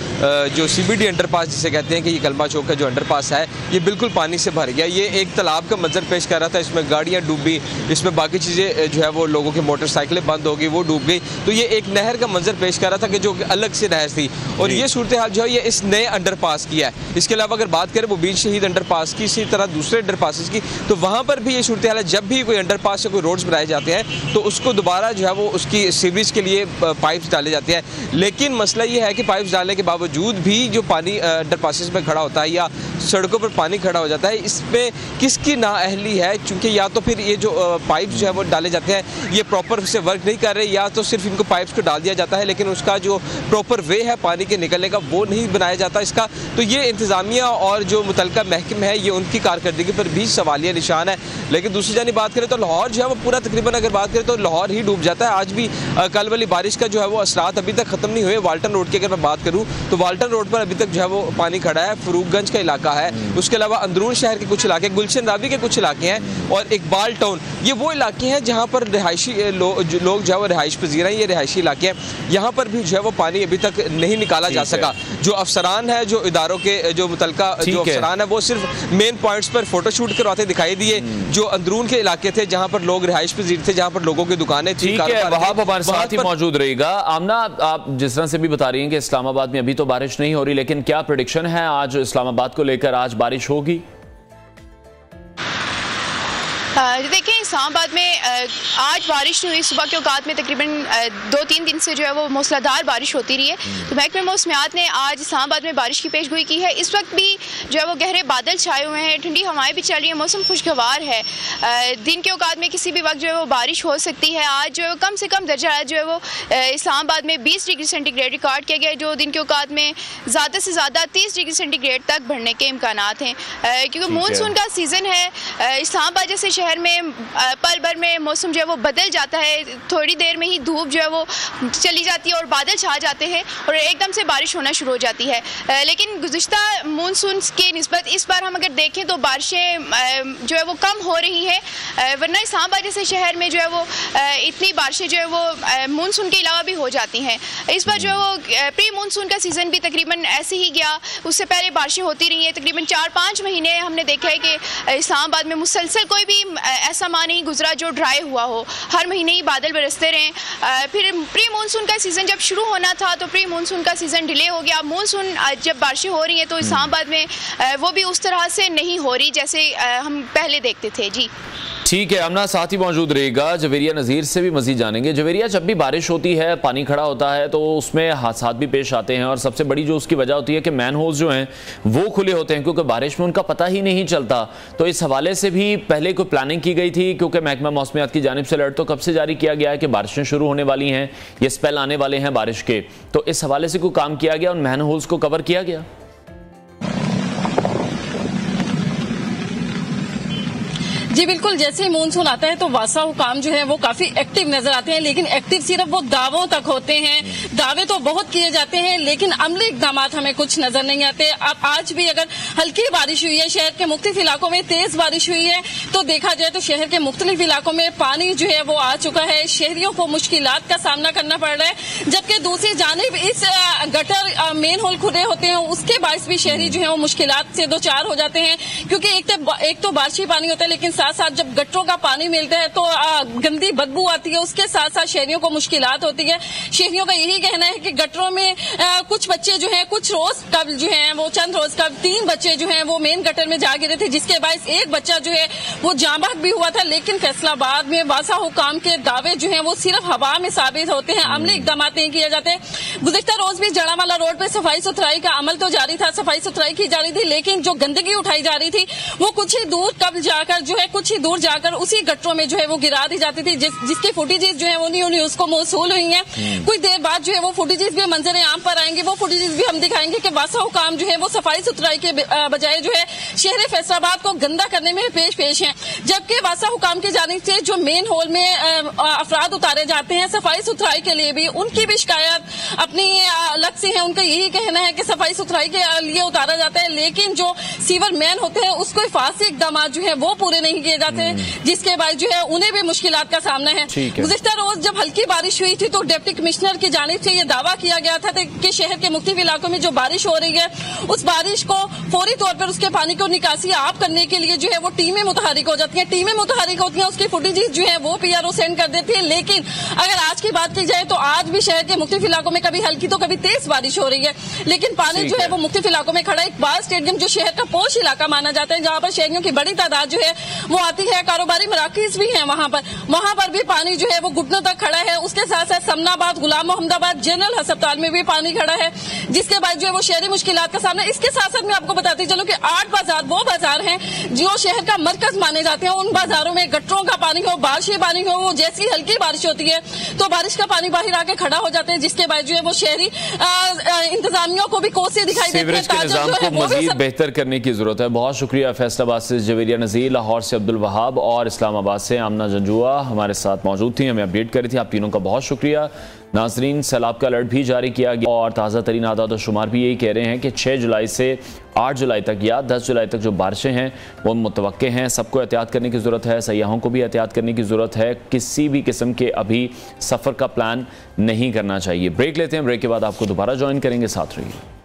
CBD अंडरपास जिसे कहते हैं कि ये कलमा चौक का जो अंडरपास है ये बिल्कुल पानी से भर गया। ये एक तालाब का मंजर पेश कर रहा था, इसमें गाड़ियाँ डूबी, इसमें बाकी चीज़ें जो है वो लोगों की मोटरसाइकिलें बंद हो गई, वो डूब गई। तो ये एक नहर का मंजर पेश कर रहा था कि जो अलग से नहर थी, और ये सूरत हाल जो है ये इस नए अंडरपास की है। इसके अलावा अगर बात करें वो बीच शहीद अंडरपास की, इसी तरह दूसरे अंडरपासेस की, तो वहाँ पर भी ये सूरत हाल है। जब भी कोई अंडरपास या कोई रोड्स बनाए जाते हैं तो उसको दोबारा जो है वो उसकी सीवरेज के लिए पाइप्स डाले जाते हैं, लेकिन मसला ये है कि पाइप्स डालने के बावजूद भी जो पानी अंडरपासेस में खड़ा होता है या सड़कों पर पानी खड़ा हो जाता है, इसमें किसकी नाअहली है? चूँकि या तो फिर ये जो पाइप्स जो है वो डाले जाते हैं ये प्रॉपर से वर्क नहीं कर रहे, या तो सिर्फ इनको पाइप्स को डाल दिया जाता है लेकिन उसका जो प्रॉपर वे है पानी के निकलने का वो नहीं बनाया जाता इसका। तो ये इंतज़ामिया और जो मुतल्लिका महकमे है ये उनकी कारकर्दगी पर भी सवालिया निशान है। लेकिन दूसरी जानी बात करें तो लाहौर जो है वो पूरा तकरीबन अगर बात करें तो लाहौर ही डूब जाता है। आज भी कल वाली बारिश का जो है वो असरात अभी तक खत्म नहीं हुए। वाल्टन रोड की अगर मैं बात करूँ तो वाल्टन रोड पर अभी तक जो है वो पानी खड़ा है। फरूखगंज का इलाका है, उसके अलावा अंदरून शहर के कुछ इलाके, गुलशन रावी के कुछ इलाके हैं और इकबाल टाउन, ये वो इलाके हैं जहाँ पर रिहायशी लोग जो है वो रिहाइश पजीर हैं। ये रिहायशी इलाके हैं, यहाँ पर भी जो है वो पानी अभी तक नहीं निकाला जा सका। जो अफसरान है, जो इदारों के जो मुतलका जो अफसरान है वो सिर्फ मेन पॉइंट्स पर फोटोशूट करवाते दिखाई दिए। जो अंदरून के इलाके थे जहाँ पर लोग रिहाइश पजीर थे, जहाँ पर लोगों की दुकानें थी,
वहां पर हमारे साथ ही मौजूद रहेगा। आमना, आप जिस तरह से भी बता रही हैं कि इस्लामाबाद में अभी तो बारिश नहीं हो रही, लेकिन क्या प्रेडिक्शन है आज इस्लामाबाद को लेकर? आज बारिश होगी?
देखिए, इस्लामाबाद में आज बारिश हुई। सुबह के औकात में तकरीबन 2-3 दिन से जो है वो मूसलाधार बारिश होती रही है। तो महकमे मौसमियात ने आज इस्लामाबाद में बारिश की पेशगोई की है। इस वक्त भी जो है वो गहरे बादल छाए हुए हैं, ठंडी हवाएं भी चल रही हैं, मौसम खुशगवार है। दिन के औकात में किसी भी वक्त जो है वो बारिश हो सकती है। आज जो कम से कम दर्जा जो है वो इस्लामाबाद में 20 डिग्री सेंटीग्रेड रिकॉर्ड किया गया है, जो दिन के औकात में ज़्यादा से ज़्यादा 30 डिग्री सेंटीग्रेड तक बढ़ने के इम्कानात हैं, क्योंकि मानसून का सीज़न है। इस्लामाबाद जैसे शहर में पल भर में मौसम जो है वो बदल जाता है। थोड़ी देर में ही धूप जो है वो चली जाती है और बादल छा जाते हैं और एकदम से बारिश होना शुरू हो जाती है। लेकिन गुज़िश्ता मानसून के निस्बत इस बार हम अगर देखें तो बारिशें जो है वो कम हो रही हैं, वरना इस्लामाबाद जैसे शहर में जो है वो इतनी बारिशें जो है वो मानसून के अलावा भी हो जाती हैं। इस बार जो है वो प्री मानसून का सीज़न भी तकरीबन ऐसे ही गया। उससे पहले बारिशें होती रही हैं तकरीबन 4-5 महीने। हमने देखा है कि इस्लामाबाद में मुसलसल कोई भी ऐसा माह नहीं गुजरा जो ड्राई हुआ हो, हर महीने ही बादल बरसते रहे। फिर प्री मानसून का सीज़न जब शुरू होना था तो प्री मानसून का सीज़न डिले हो गया। मानसून जब बारिशें हो रही हैं तो इस्लामाबाद में वो भी उस तरह से नहीं हो रही जैसे हम पहले देखते थे। जी
ठीक है, हमना साथ ही मौजूद रहेगा। जवेरिया नज़ीर से भी मज़ीद जानेंगे। जवेरिया, जब भी बारिश होती है, पानी खड़ा होता है तो उसमें हादसात भी पेश आते हैं और सबसे बड़ी जो उसकी वजह होती है कि मैन होल्स जो हैं वो खुले होते हैं, क्योंकि बारिश में उनका पता ही नहीं चलता। तो इस हवाले से भी पहले कोई प्लानिंग की गई थी? क्योंकि महकमा मौसमियात की जानिब से अलर्ट तो कब से जारी किया गया है कि बारिशें शुरू होने वाली हैं, ये स्पेल आने वाले हैं बारिश के, तो इस हवाले से कोई काम किया गया, उन मैन होल्स को कवर किया गया?
जी बिल्कुल, जैसे ही मानसून आता है तो वासा हुकाम जो है वो काफी एक्टिव नजर आते हैं, लेकिन एक्टिव सिर्फ वो दावों तक होते हैं। दावे तो बहुत किए जाते हैं लेकिन अमली इकदाम हमें कुछ नजर नहीं आते। अब आज भी अगर हल्की बारिश हुई है, शहर के मुख्तलिफ इलाकों में तेज बारिश हुई है, तो देखा जाए तो शहर के मुख्तलिफ इलाकों में पानी जो है वो आ चुका है। शहरियों को मुश्किलात का सामना करना पड़ रहा है, जबकि दूसरी जानिब इस गटर मेन होल खुले होते हैं, उसके बायस भी शहरी जो है वो मुश्किलात से दो चार हो जाते हैं। क्योंकि एक तो बारिशी पानी होता है, लेकिन साथ साथ जब गटरों का पानी मिलता है तो गंदी बदबू आती है, उसके साथ साथ शहरियों को मुश्किलात होती है। शहरियों का यही कहना है कि गटरों में कुछ बच्चे जो हैं, कुछ रोज कब जो हैं वो चंद रोज कब 3 बच्चे जो हैं वो मेन गटर में जा गिरे थे, जिसके बायस एक बच्चा जो है वो जांबाक भी हुआ था। लेकिन फैसलाबाद में वासा हुकाम के दावे जो हैं वो सिर्फ हवा में साबित होते हैं, अमली इकदाम नहीं किए जाते। गुज़िश्ता रोज भी जड़ावाला रोड पे सफाई सुथराई का अमल तो जारी था, सफाई सुथराई की जा रही थी, लेकिन जो गंदगी उठाई जा रही थी वो कुछ ही दूर कब जाकर जो है कुछ ही दूर जाकर उसी गटरों में जो है वो गिरा दी जाती थी, जिसकी फुटेजेस जो है वो न्यूज़ को मौसूल हुई है। कुछ देर बाद जो है वो फुटेजेस भी मंजर आम पर आएंगे, वो फुटेजेस भी हम दिखाएंगे कि वासा हुकाम जो है वो सफाई सुथराई के बजाय जो है शहर फैसलाबाद को गंदा करने में पेश हैं। जबकि वासा हुकाम की जानिब से जो मेन होल में अफराद उतारे जाते हैं सफाई सुथराई के लिए, भी उनकी भी शिकायत अपनी अलग से है। उनका यही कहना है कि सफाई सुथराई के लिए उतारा जाता है, लेकिन जो सीवर मैन होते हैं उसको हिफाजती इकदाम जो है वो पूरे नहीं किए जाते, जिसके बाद जो है उन्हें भी मुश्किलात का सामना है। गुज़िश्ता रोज जब हल्की बारिश हुई थी तो डिप्टी कमिश्नर की जानिब से ये दावा किया गया था कि शहर के मुख्तलिफ इलाकों में जो बारिश हो रही है उस बारिश को फौरी तौर पर उसके पानी को निकासी आप करने के लिए जो है वो टीमें मुतहरिक हो जाती हैं। टीमें मुतहरिक होती हैं, उसकी फुटेजेस जो है वो PRO सेंड कर देती है। लेकिन अगर आज की बात की जाए तो आज भी शहर के मुख्तलिफ इलाकों में कभी हल्की तो कभी तेज बारिश हो रही है, लेकिन पानी जो है वो मुख्तलिफ इलाकों में खड़ा है। इकबाल स्टेडियम जो शहर का पोश इलाका माना जाता है, जहाँ पर शहरियों की बड़ी तादाद जो है वो आती है, कारोबारी मराकिज भी है वहाँ पर भी पानी जो है वो घुटनों तक खड़ा है। उसके साथ साथ समनाबाद, गुलाम मोहम्मदाबाद जनरल अस्पताल में भी पानी खड़ा है, जिसके बाद जो है वो शहरी मुश्किलात का सामना। इसके साथ साथ मैं आपको बताती चलूं कि 8 बाजार वो बाजार हैं जो शहर का मरकज माने जाते हैं। उन बाजारों में गटरों का पानी हो, बारिशी पानी हो, वो जैसी हल्की बारिश होती है तो बारिश का पानी बाहर आके खड़ा हो जाते हैं, जिसके बाद जो है वो शहरी इंतजामियों को भी कोसे दिखाई देते हैं।
मजीद बेहतर करने की ज़रूरत है। बहुत शुक्रिया। फैसलाबाद से जवेरिया नज़ीर, लाहौर से अब्दुल वहाब और इस्लामाबाद से आमना जंजुआ हमारे साथ मौजूद थी, हमें अपडेट करी थी। आप तीनों का बहुत शुक्रिया। नाजरीन, सैलाब का अलर्ट भी जारी किया गया और ताज़ा तरीन आदाद और शुमार भी यही कह रहे हैं कि 6 जुलाई से 8 जुलाई तक या 10 जुलाई तक जो बारिशें हैं वो मुतवक्के हैं। सबको एहतियात करने की ज़रूरत है, सयाहों को भी एहतियात करने की ज़रूरत है। किसी भी किस्म के अभी सफ़र का प्लान नहीं करना चाहिए। ब्रेक लेते हैं, ब्रेक के बाद आपको दोबारा ज्वाइन करेंगे, साथ रहिए।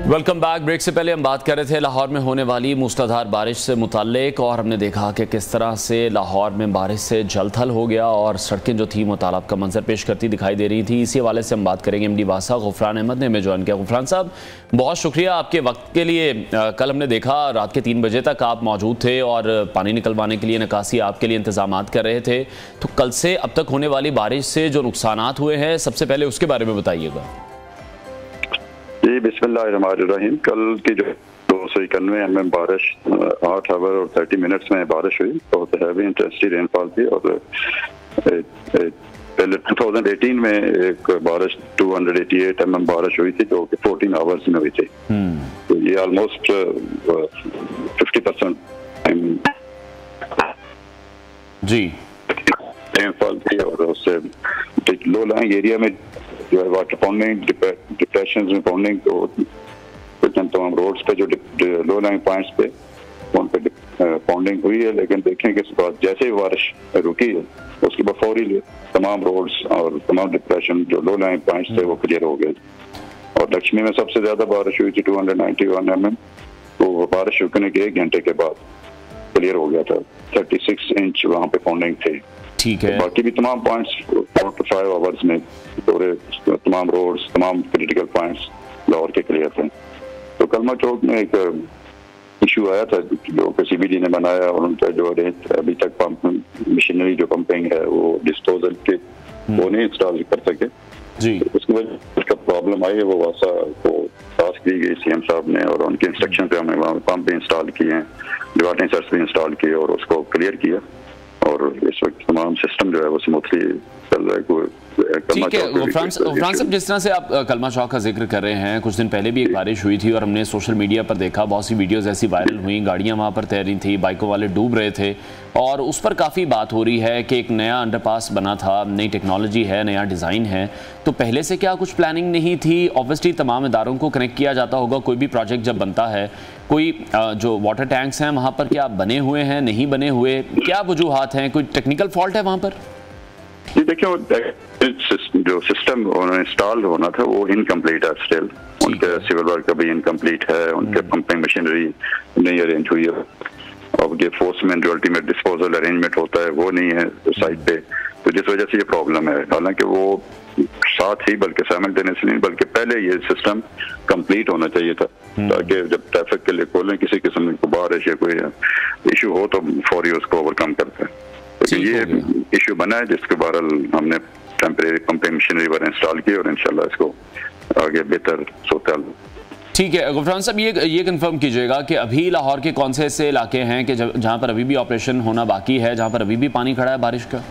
Welcome back. ब्रेक से पहले हम बात कर रहे थे लाहौर में होने वाली मूसलाधार बारिश से मुताल्लिक और हमने देखा कि किस तरह से लाहौर में बारिश से जलथल हो गया और सड़कें जो थी वो तालाब का मंजर पेश करती दिखाई दे रही थी। इसी हवाले से हम बात करेंगे। एमडी वासा गुफरान अहमद ने हमें ज्वाइन किया। गुफरान साहब, बहुत शुक्रिया आपके वक्त के लिए। कल हमने देखा रात के 3 बजे तक आप मौजूद थे और पानी निकलवाने के लिए निकासी आपके लिए इंतजाम कर रहे थे। तो कल से अब तक होने वाली बारिश से जो नुकसानात हुए हैं, सबसे पहले उसके बारे में बताइएगा।
जी, बिस्मिल्लाहिर्रहमानिर्रहीम। कल की जो 291 mm बारिश 8 आवर और 30 मिनट्स में बारिश हुई, बहुत हैवी इंटेंसिटी रेनफॉल थी। और पहले 2018 में एक बारिश 288 mm बारिश हुई थी जो कि 14 आवर्स में हुई थी। तो ये ऑलमोस्ट 50% जी रेनफॉल थी। और उससे लो लाइंग एरिया में जो है वाटर पॉन्डिंग, डिप्रेशन में पॉन्डिंग, तो तमाम रोड्स पे जो लो लाइंग पॉइंट्स पे उन पे पॉन्डिंग हुई है। लेकिन देखें कि इसके बाद जैसे ही बारिश रुकी है उसके बाद फौरी तमाम रोड्स और तमाम डिप्रेशन जो लो लाइंग पॉइंट्स थे वो क्लियर हो गए। और लक्ष्मी में सबसे ज्यादा बारिश हुई थी 291 mm, तो बारिश रुकने के 1 घंटे के बाद क्लियर हो गया था। 36 इंच वहाँ पे पॉन्डिंग थी।
ठीक है।
बाकी भी तमाम पॉइंट्स 4 to 5 आवर्स में पूरे तमाम रोड्स, तमाम क्रिटिकल पॉइंट्स लाहौर के क्लियर थे। तो कलमा चौक में एक इशू आया था जो CBD ने बनाया और उनका जो अभी तक पंप मशीनरी जो पंपिंग है वो डिस्पोजल के वो नहीं इंस्टॉल कर सके जी। तो उसकी वजह उसका प्रॉब्लम आई है। वो वासा को टास्क दी गई CM साहब ने और उनके इंस्ट्रक्शन पे हमने वहाँ पंप भी इंस्टॉल किए हैं, डिवार्टिंग सर्स भी इंस्टॉल किए और उसको क्लियर किया। और इस वक्त तमाम सिस्टम जो है वो स्मूथली चल रहा है।
ठीक है। गुफरान साहब, जिस तरह से आप कलमा चौक का जिक्र कर रहे हैं, कुछ दिन पहले भी एक बारिश हुई थी और हमने सोशल मीडिया पर देखा, बहुत सी वीडियोस ऐसी वायरल हुई, गाड़ियां वहां पर तैर रही थी, बाइकों वाले डूब रहे थे और उस पर काफ़ी बात हो रही है कि एक नया अंडरपास बना था, नई टेक्नोलॉजी है, नया डिज़ाइन है, तो पहले से क्या कुछ प्लानिंग नहीं थी? ऑब्वियसली तमाम इदारों को कनेक्ट किया जाता होगा, कोई भी प्रोजेक्ट जब बनता है। कोई जो वाटर टैंक्स हैं वहाँ पर क्या बने हुए हैं, नहीं बने हुए, क्या वजूहात हैं? कोई टेक्निकल फॉल्ट है वहाँ पर?
ये देखिए, जो सिस्टम इंस्टॉल होना था वो इनकम्प्लीट है स्टिल। उनके सिविल वर्क अभी इनकम्प्लीट है, उनके पंपिंग मशीनरी नहीं अरेंज हुई है। अब ये फोर्समेंट जो अल्टीमेट डिस्पोजल अरेंजमेंट होता है वो नहीं है साइट पे, तो जिस वजह से ये प्रॉब्लम है। हालांकि वो साथ ही बल्कि साइमल्टेनियसली नहीं बल्कि पहले ये सिस्टम कंप्लीट होना चाहिए था ताकि जब ट्रैफिक के लिए खोलें किसी किस्म की बारिश या कोई इशू हो तो फौरी उसको ओवरकम करते हैं। लेकिन ये इशू बना है जिसके बहरहाल हमने टेम्परेरी पंपिंग मशीनरी पर इंस्टॉल की और इंशाल्लाह इसको आगे बेहतर सूरत।
ठीक है। गुफरान साहब, ये कंफर्म कीजिएगा कि अभी लाहौर के कौन से ऐसे इलाके हैं कि जहाँ पर अभी भी ऑपरेशन होना बाकी है, जहाँ पर अभी भी पानी खड़ा है बारिश का?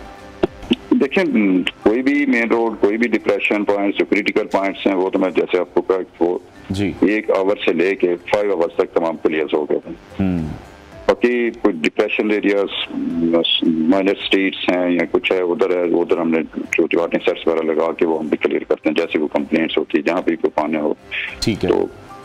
देखिए, कोई भी मेन रोड, कोई भी डिप्रेशन पॉइंट्स जो क्रिटिकल पॉइंट्स हैं वो तो मैं जैसे आपको कहा वो जी 1 आवर से लेके 5 आवर्स तक तमाम क्लियर हो गए थे। बाकी कुछ डिप्रेशन एरियाज माइनर स्ट्रीट्स हैं या कुछ है उधर हमने जो डिवार्टिंग सेट्स वगैरह लगा के वो हम भी क्लियर करते हैं जैसे वो कंप्लेंट्स होती है जहाँ भी कोई पानी हो।
ठीक है।
तो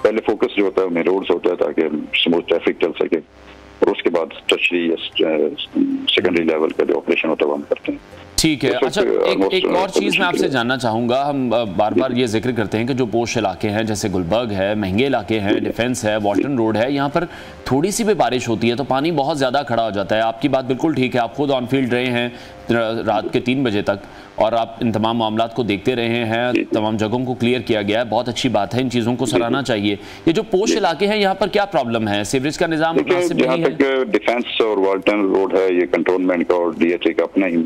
पहले फोकस जो होता है मेन रोड्स होता है ताकि स्मूथ ट्रैफिक चल सके और उसके बाद टर्शरी सेकेंडरी लेवल का जो ऑपरेशन होता है वो हम करते हैं।
ठीक है। अच्छा, एक और चीज़ मैं आपसे जानना चाहूँगा, हम बार बार ये जिक्र करते हैं कि जो पोश इलाके हैं जैसे गुलबर्ग है, महंगे इलाके हैं, डिफेंस है, वाल्टन रोड है, यहाँ पर थोड़ी सी भी बारिश होती है तो पानी बहुत ज़्यादा खड़ा हो जाता है। आपकी बात बिल्कुल ठीक है, आप खुद ऑन फील्ड रहे हैं रात के 3 बजे तक और आप इन तमाम मामलात को देखते रहे हैं, तमाम जगहों को क्लियर किया गया है, बहुत अच्छी बात है, इन चीज़ों को सराहना चाहिए। ये जो पोश इलाके हैं यहाँ पर क्या प्रॉब्लम है? सीवरेज का निज़ाम मुनासिब नहीं है?
डिफेंस और वाल्टन रोड है ये कंटोनमेंट का और DHA का अपना ही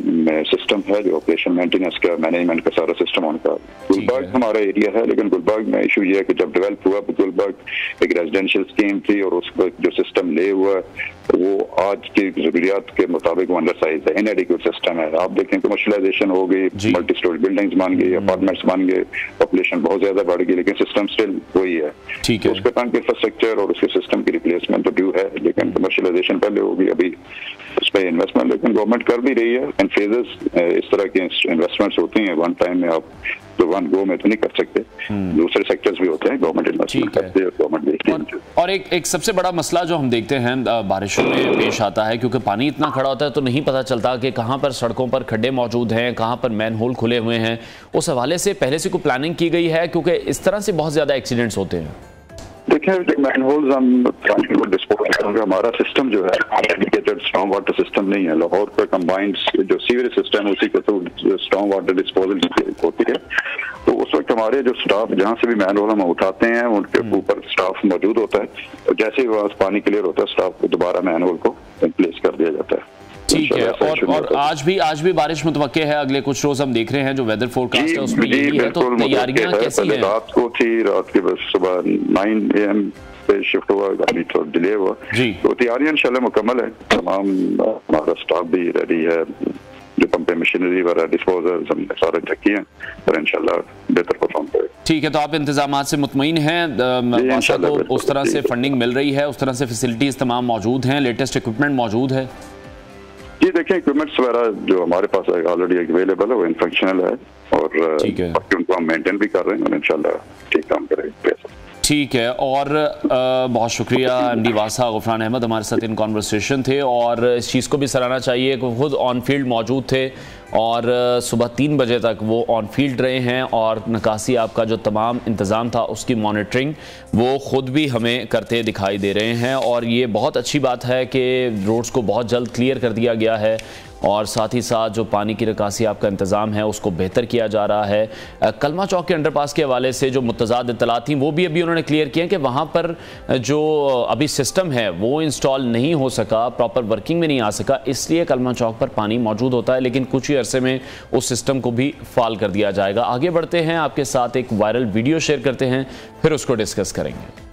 सिस्टम है, जो ऑपरेशन मेंटेनेंस का, मैनेजमेंट का सारा सिस्टम उनका। गुलबर्ग हमारा एरिया है, लेकिन गुलबर्ग में इशू ये है कि जब डेवलप हुआ गुलबर्ग एक रेजिडेंशियल स्कीम थी और उसको जो सिस्टम ले हुआ वो आज की जरूरियात के मुताबिक वो अंडर साइज है, इनएडिक्वेट सिस्टम है। आप देखें कमर्शलाइजेशन हो गई, मल्टी स्टोरी बिल्डिंग्स बन गई, अपार्टमेंट्स बन गए, पॉपुलेशन बहुत ज्यादा बढ़ गई, लेकिन सिस्टम स्टिल वही है।
ठीक है,
उसके तंग इंफ्रास्ट्रक्चर और उसके सिस्टम की रिप्लेसमेंट तो ड्यू है, लेकिन कमर्शलाइजेशन पहले होगी, अभी उस पर इन्वेस्टमेंट लेकिन गवर्नमेंट कर भी रही है इन फेजेस। इस तरह की इन्वेस्टमेंट्स होती हैं, वन टाइम में आप तो वन गो में तो नहीं कर सकते, दूसरे सेक्टर्स भी होते हैं गवर्नमेंट इन्वेस्टमेंट करते हैं, गवर्नमेंट।
और एक सबसे बड़ा मसला जो हम देखते हैं बारिशों में पेश आता है, क्योंकि पानी इतना खड़ा होता है तो नहीं पता चलता कि कहाँ पर सड़कों पर खड्डे मौजूद हैं, कहाँ पर मैन होल खुले हुए हैं। उस हवाले से पहले से कोई प्लानिंग की गई है, क्योंकि इस तरह से बहुत ज्यादा एक्सीडेंट्स होते हैं।
देखिए मैन होल्स हम डिस्पोज करेंगे, हमारा सिस्टम जो है डेडिकेटेड स्ट्रॉन्ग वाटर सिस्टम नहीं है। लाहौर का कंबाइंड जो सीवरेज सिस्टम है उसी के थ्रू स्ट्रॉन्ग वाटर डिस्पोजल होती है, तो उस वक्त हमारे जो स्टाफ जहाँ से भी मैन होल हम उठाते हैं उनके ऊपर स्टाफ मौजूद होता है, और जैसे ही वहाँ पानी क्लियर होता है स्टाफ को दोबारा मैन होल को प्लेस कर दिया जाता है।
ठीक है, और आज भी बारिश मुतवक्के है, अगले कुछ रोज हम देख रहे हैं जो वेदर फोरकास्ट है उसमें यही है, तो तैयारियां कैसी हैं?
रात को थी, रात के बस सुबह 9 AM पे शिफ्ट हुआ, गाड़ी तो डिले हुआ, तो तैयारियां इंशाल्लाह मुकम्मल है, तमाम हमारा स्टाफ भी रेडी है, जो पंपे मशीनरी वगैरह डिस्पोजर्स हमने सारे चेक किए हैं, और इंशाल्लाह बेहतर परफॉर्म करेगा।
ठीक है, तो आप इंतजामात से मुतमईन हैं? को उस तरह से फंडिंग मिल रही है, उस तरह से फैसिलिटीज तमाम मौजूद हैं, लेटेस्ट इक्विपमेंट मौजूद है?
जी देखिए, इक्विपमेंट्स वगैरह जो हमारे पास ऑलरेडी अवेलेबल है वो इनफंक्शनल है, और बाकी उनको हम मेंटेन भी कर रहे हैं, और इंशाल्लाह ठीक काम करेंगे।
ठीक है, और बहुत शुक्रिया MD वासा गफरान अहमद हमारे साथ इन कॉन्वर्सेशन थे, और इस चीज़ को भी सराहना चाहिए कि खुद ऑन फील्ड मौजूद थे और सुबह 3 बजे तक वो ऑन फील्ड रहे हैं, और निकासी आपका जो तमाम इंतज़ाम था उसकी मॉनिटरिंग वो ख़ुद भी हमें करते दिखाई दे रहे हैं। और ये बहुत अच्छी बात है कि रोड्स को बहुत जल्द क्लियर कर दिया गया है, और साथ ही साथ जो पानी की निकासी आपका इंतज़ाम है उसको बेहतर किया जा रहा है। कलमा चौक के अंडरपास के हवाले से जो मुतज़ाद इत्तलात थी वो भी अभी उन्होंने क्लियर किया कि वहाँ पर जो अभी सिस्टम है वो इंस्टॉल नहीं हो सका, प्रॉपर वर्किंग में नहीं आ सका, इसलिए कलमा चौक पर पानी मौजूद होता है, लेकिन कुछ ही अरसे में उस सिस्टम को भी फाल कर दिया जाएगा। आगे बढ़ते हैं, आपके साथ एक वायरल वीडियो शेयर करते हैं, फिर उसको डिस्कस करेंगे।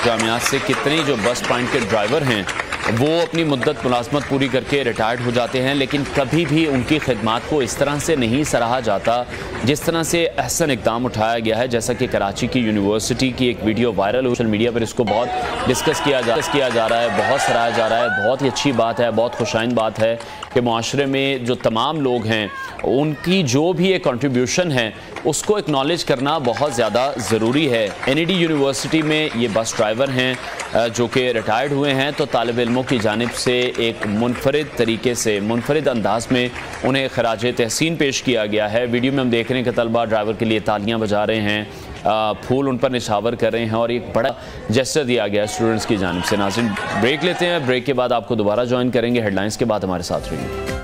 जामियात से कितने जो बस पॉइंट के ड्राइवर हैं वो अपनी मुद्दत मुलाजमत पूरी करके रिटायर्ड हो जाते हैं, लेकिन कभी भी उनकी खिदमात को इस तरह से नहीं सराहा जाता जिस तरह से अहसन इकदाम उठाया गया है। जैसा कि कराची की यूनिवर्सिटी की एक वीडियो वायरल सोशल मीडिया पर, इसको बहुत डिस्कस किया जा रहा है, बहुत सराहा जा रहा है। बहुत ही अच्छी बात है, बहुत खुशाइन बात है कि मुआशरे में जो तमाम लोग हैं उनकी जो भी एक कंट्रीब्यूशन है उसको एक्नॉलेज करना बहुत ज़्यादा ज़रूरी है। NED यूनिवर्सिटी में ये बस ड्राइवर हैं जो कि रिटायर्ड हुए हैं, तो तालिब इल्मों की जानिब से एक मुनफरिद तरीके से, मुनफरिद अंदाज में उन्हें खराज तहसीन पेश किया गया है। वीडियो में हम देख रहे हैं कि तलबा ड्राइवर के लिए तालियां बजा रहे हैं, फूल उन पर निछावर कर रहे हैं, और एक बड़ा जेस्चर दिया गया है स्टूडेंट्स की जानिब से। नाज़रीन, ब्रेक लेते हैं, ब्रेक के बाद आपको दोबारा ज्वाइन करेंगे। हेडलाइंस के बाद हमारे साथ रहिए।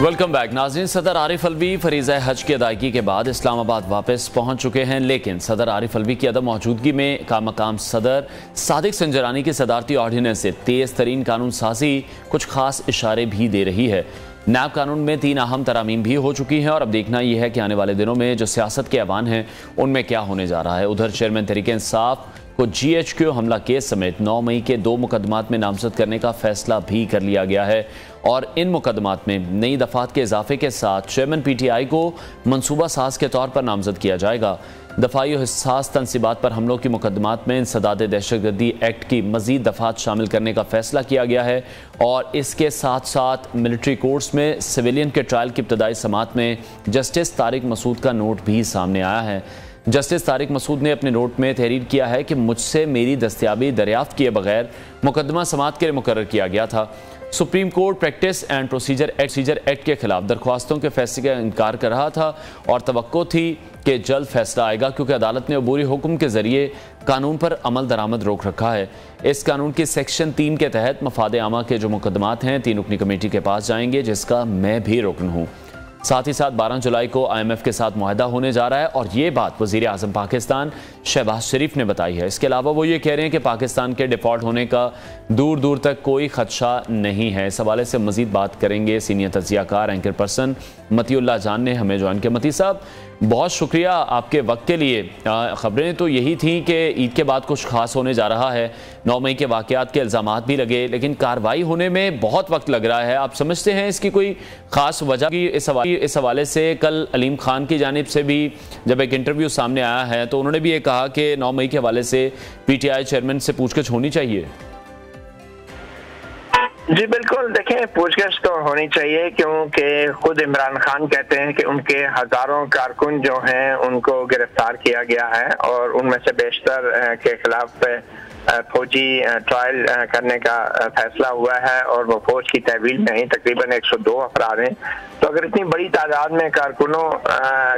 वेलकम बैक नाज़रीन। सदर आरिफ अलवी फरीज़ा हज की अदायगी के बाद इस्लामाबाद वापस पहुंच चुके हैं, लेकिन सदर आरिफ अलवी की अदम मौजूदगी में मकाम सदर सादिक संजरानी की सदारती ऑर्डिनेंस से तेज़ तरीन कानून साजी कुछ खास इशारे भी दे रही है। नैब कानून में 3 अहम तरामीम भी हो चुकी हैं, और अब देखना यह है कि आने वाले दिनों में जो सियासत के ऐवान हैं उनमें क्या होने जा रहा है। उधर चेयरमैन तहरीक इंसाफ को GHQ हमला केस समेत 9 मई के 2 मुकदमात में नामजद करने का फैसला भी कर लिया गया है, और इन मुकदमात में नई दफात के इजाफे के साथ चेयरमैन PTI को मनसूबा साज के तौर पर नामजद किया जाएगा। दफाई और हिस्सास तनसीबात पर हमलों की मुकदमात में इंसदाद दहशतगर्दी एक्ट की मजीद दफात शामिल करने का फैसला किया गया है, और इसके साथ साथ मिलिट्री कोर्ट्स में सिविलियन के ट्रायल की इब्तदाई समात में जस्टिस तारिक मसूद का नोट भी सामने आया है। जस्टिस तारिक मसूद ने अपने नोट में तहरीर किया है कि मुझसे मेरी दस्तियाबी दरियाफ्त किए बगैर मुकदमा समात के लिए मुकर्रर किया गया था। Supreme court practice and procedure act के खिलाफ दरख्वास्तों के फैसले का इनकार कर रहा था और तवक्को थी कि जल्द फैसला आएगा, क्योंकि अदालत ने अबूरी हुक्म के जरिए कानून पर अमल दरामद रोक रखा है। इस कानून के सेक्शन 3 के तहत मफाद आमा के जो मुकदमात हैं 3 रुकनी कमेटी के पास जाएंगे, जिसका मैं भी रुकन हूँ। साथ ही साथ 12 जुलाई को IMF के साथ मुआहदा होने जा रहा है और ये बात वज़ीर आज़म पाकिस्तान शहबाज शरीफ ने बताई है। इसके अलावा वो ये कह रहे हैं कि पाकिस्तान के डिफ़ॉल्ट होने का दूर दूर तक कोई खदशा नहीं है। इस हवाले से मज़ीद बात करेंगे सीनियर तज्ज़ियाकार एंकर पर्सन मतीउल्लाह जान ने हमें ज्वाइन किया। मती साहब, बहुत शुक्रिया आपके वक्त के लिए। ख़बरें तो यही थी कि ईद के बाद कुछ खास होने जा रहा है, 9 मई के वाक़यात के इल्ज़ामात भी लगे, लेकिन कार्रवाई होने में बहुत वक्त लग रहा है। आप समझते हैं इसकी कोई ख़ास वजह की? इस हवाले से कल अलीम खान की जानिब से भी जब एक इंटरव्यू सामने आया है तो उन्होंने भी ये कहा कि 9 मई के हवाले से PTI चेयरमैन से पूछताछ होनी चाहिए।
जी बिल्कुल, देखें पूछताछ तो होनी चाहिए, क्योंकि खुद इमरान खान कहते हैं कि उनके हजारों कारकुन जो हैं उनको गिरफ्तार किया गया है और उनमें से बेशतर के खिलाफ फौजी ट्रायल करने का फैसला हुआ है और वो फौज की तहवील में ही तकरीबन 102 अफराद हैं। तो अगर इतनी बड़ी तादाद में कारकुनों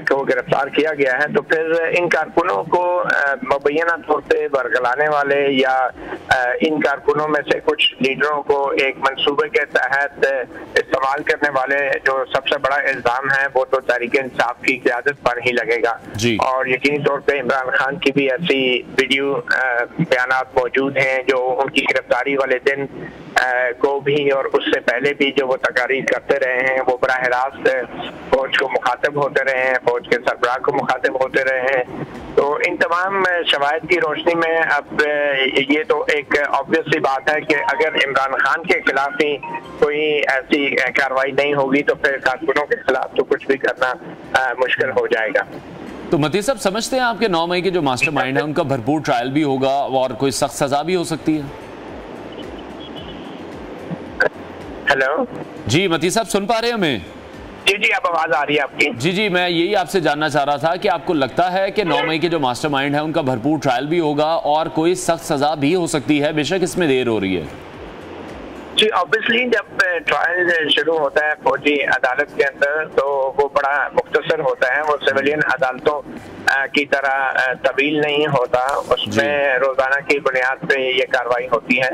को गिरफ्तार किया गया है तो फिर इन कारकुनों को मुबैना तौर पे बरगलाने वाले या इन कारकुनों में से कुछ लीडरों को एक मंसूबे के तहत इस्तेमाल करने वाले जो सबसे बड़ा इल्जाम है वो तो तहरीक इंसाफ की क़यादत पर ही लगेगा। और यकीनी तौर पे इमरान खान की भी ऐसी वीडियो बयानात मौजूद हैं जो उनकी गिरफ्तारी वाले दिन को भी और उससे पहले भी जो वो तकारीर करते रहे हैं, वो बराह रास्त फौज को मुखातिब होते रहे हैं, फौज के सरबराह को मुखातिब होते रहे हैं। तो इन तमाम शवाहिद की रोशनी में अब ये तो एक ऑब्वियस सी बात है कि अगर इमरान खान के खिलाफ ही कोई ऐसी कार्रवाई नहीं होगी तो फिर कारकुनों के खिलाफ तो कुछ भी करना मुश्किल हो जाएगा।
तो मती साहब, समझते हैं आपके 9 मई के जो मास्टरमाइंड है उनका भरपूर ट्रायल भी होगा और कोई सख्त सजा भी हो सकती है?
हेलो
जी मती साहब, सुन पा रहे हैं हमें?
जी जी, अब आवाज आ रही है आपकी?
जी जी, मैं यही आपसे जानना चाह रहा था कि आपको लगता है कि 9 मई के जो मास्टरमाइंड है उनका भरपूर ट्रायल भी होगा और कोई सख्त सजा भी हो सकती है, बेशक इसमें देर हो रही है?
जी ऑब्वियसली जब ट्रायल शुरू होता है फौजी अदालत के अंदर तो वो बड़ा मुख्तसर होता है, वो सिविलियन अदालतों की तरह तवील नहीं होता, उसमें रोजाना की बुनियाद पे ये कार्रवाई होती है।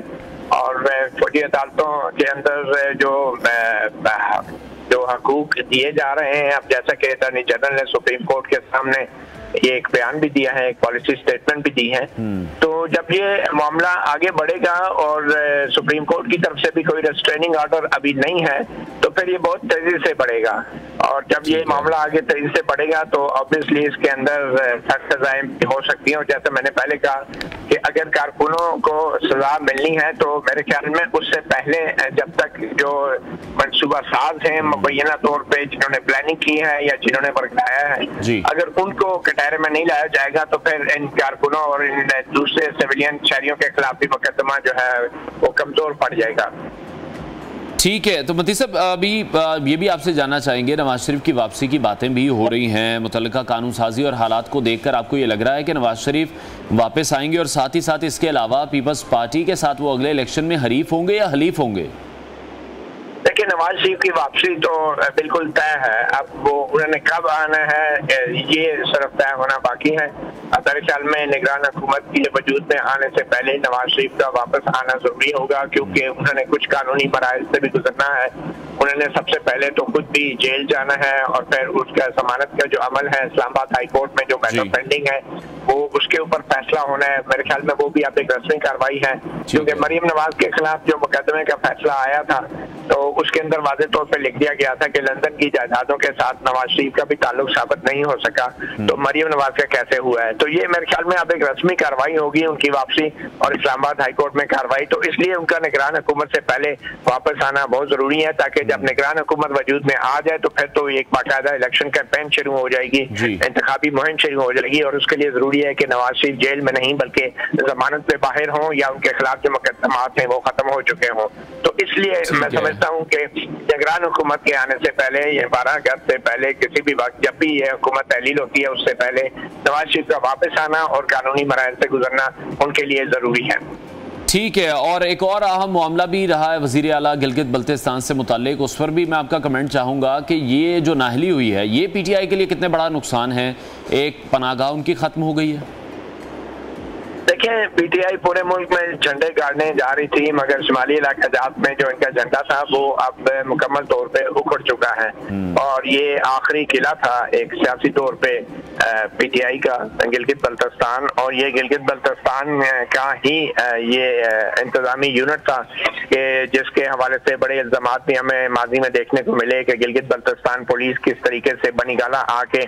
और फौजी अदालतों के अंदर जो हकूक दिए जा रहे हैं, अब जैसा कि अटॉर्नी जनरल ने सुप्रीम कोर्ट के सामने ये एक बयान भी दिया है, एक पॉलिसी स्टेटमेंट भी दी है, तो जब ये मामला आगे बढ़ेगा और सुप्रीम कोर्ट की तरफ से भी कोई रेस्ट्रेनिंग ऑर्डर अभी नहीं है तो फिर ये बहुत तेजी से बढ़ेगा। और जब ये मामला आगे तेजी से बढ़ेगा तो ऑब्वियसली इसके अंदर सख्त सजाएं हो सकती हैं। और जैसे मैंने पहले कहा कि अगर कारकुनों को सजा मिलनी है तो मेरे ख्याल में उससे पहले जब तक जो मनसूबा साज हैं मुबैना तौर पे जिन्होंने प्लानिंग की है या जिन्होंने बरगलाया है, अगर उनको कटहरे में नहीं लाया जाएगा तो फिर इन कारकुनों और इन दूसरे सिविलियन शहरियों के खिलाफ भी मुकदमा जो है वो कमजोर पड़ जाएगा।
ठीक है, तो मती साहब अभी ये भी आपसे जानना चाहेंगे, नवाज शरीफ की वापसी की बातें भी हो रही हैं, मुतल्लिका कानून साजी और हालात को देखकर आपको ये लग रहा है कि नवाज शरीफ वापस आएंगे और साथ ही साथ इसके अलावा पीपल्स पार्टी के साथ वो अगले इलेक्शन में हरीफ होंगे या हलीफ होंगे?
देखिए नवाज शरीफ की वापसी तो बिल्कुल तय है, अब वो उन्होंने कब आना है ये सिर्फ तय होना बाकी है। मेरे ख्याल में निगरान हुकूमत के वजूद में आने से पहले नवाज शरीफ का वापस आना जरूरी होगा, क्योंकि उन्होंने कुछ कानूनी मराइल से भी गुजरना है। उन्होंने सबसे पहले तो खुद भी जेल जाना है और फिर उसका जमानत का जो अमल है इस्लामाबाद हाई कोर्ट में जो मैटर पेंडिंग है वो उसके ऊपर फैसला होना है। मेरे ख्याल में वो भी अब एक रस्मी कार्रवाई है, क्योंकि मरियम नवाज के खिलाफ जो मुकदमे का फैसला आया था तो उसके अंदर वाज़े तौर पे लिख दिया गया था कि लंदन की जायदादों के साथ नवाज शरीफ का भी ताल्लुक साबित नहीं हो सका, तो मरियम नवाज का कैसे हुआ है। तो ये मेरे ख्याल में अब एक रस्मी कार्रवाई होगी उनकी वापसी और इस्लामाबाद हाई कोर्ट में कार्रवाई, तो इसलिए उनका निगरान हुकूमत से पहले वापस आना बहुत जरूरी है, ताकि जब निगरान हुकूमत वजूद में आ जाए तो फिर तो एक बाकायदा इलेक्शन कैंपेन शुरू हो जाएगी, इंतखाबी मुहिम शुरू हो जाएगी। और उसके लिए जरूरी है कि नवाज शरीफ जेल में नहीं बल्कि जमानत पे बाहर हों या उनके खिलाफ जो मुकदमात हैं वो खत्म हो चुके हों। तो इसलिए मैं समझता हूँ कि निगरान हुकूमत के आने से पहले ये 12 अगस्त से पहले किसी भी वक्त जब भी ये हुकूमत तहलील होती है उससे पहले नवाज शरीफ का वापस आना और कानूनी मराइल से गुजरना उनके लिए जरूरी है।
ठीक है, और एक और अहम मामला भी रहा है वज़ीर आला गिलगित बल्तिस्तान से मुताल्लिक, उस पर भी मैं आपका कमेंट चाहूँगा कि ये जो नाहली हुई है ये पीटीआई के लिए कितने बड़ा नुकसान है, एक पनाहगाह उनकी ख़त्म हो गई है।
देखिए, पीटीआई पूरे मुल्क में झंडे गाड़ने जा रही थी, मगर शुमाली इलाका जात में जो इनका झंडा था वो अब मुकम्मल तौर पे उखड़ चुका है और ये आखिरी किला था एक सियासी तौर पे पीटीआई का गिलगित बल्तिस्तान, और ये गिलगित बल्तिस्तान का ही ये इंतजामी यूनिट था कि जिसके हवाले से बड़े इल्जामात भी हमें माजी में देखने को मिले कि गिलगित बल्तिस्तान पुलिस किस तरीके से बनी गाला आके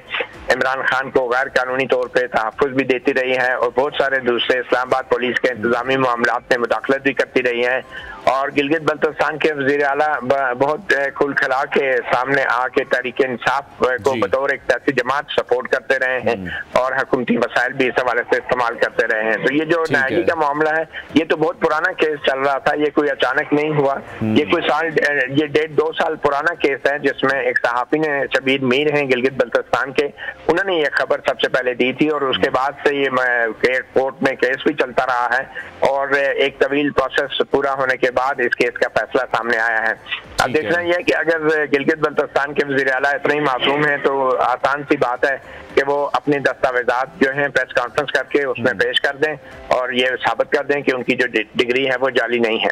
इमरान खान को गैर कानूनी तौर पे तहफ़्फ़ुज़ भी देती रही है और बहुत सारे दूसरे इस्लामाबाद पुलिस के इंतजामी मामलात में मुदाखलत भी करती रही है। और गिलगित बल्तिस्तान के वज़ीर आला बहुत खुल खिला के सामने आके तहरीक इंसाफ को बतौर एक सियासी जमात सपोर्ट करते रहे हैं और हुकूमती वसाइल भी इस हवाले से इस्तेमाल करते रहे हैं। तो ये जो नाहली का मामला है ये तो बहुत पुराना केस चल रहा था, ये कोई अचानक नहीं हुआ, ये कोई साल, ये 1.5-2 साल पुराना केस है जिसमें एक सहाफ़ी ने, शबीर मीर हैं गिलगित बल्तिस्तान के, उन्होंने ये खबर सबसे पहले दी थी और उसके बाद से ये कोर्ट में केस भी चलता रहा है और एक तवील प्रोसेस पूरा होने के बाद इस केस का फैसला सामने आया है। अब देखना यह है कि अगर गिलगित बल्तिस्तान के वज़ीर आला इतने ही मासूम हैं तो आसान सी बात है कि वो अपने दस्तावेजात जो हैं प्रेस कॉन्फ्रेंस करके उसमें पेश कर दें और ये साबित कर दें कि उनकी जो डिग्री है वो जाली नहीं है।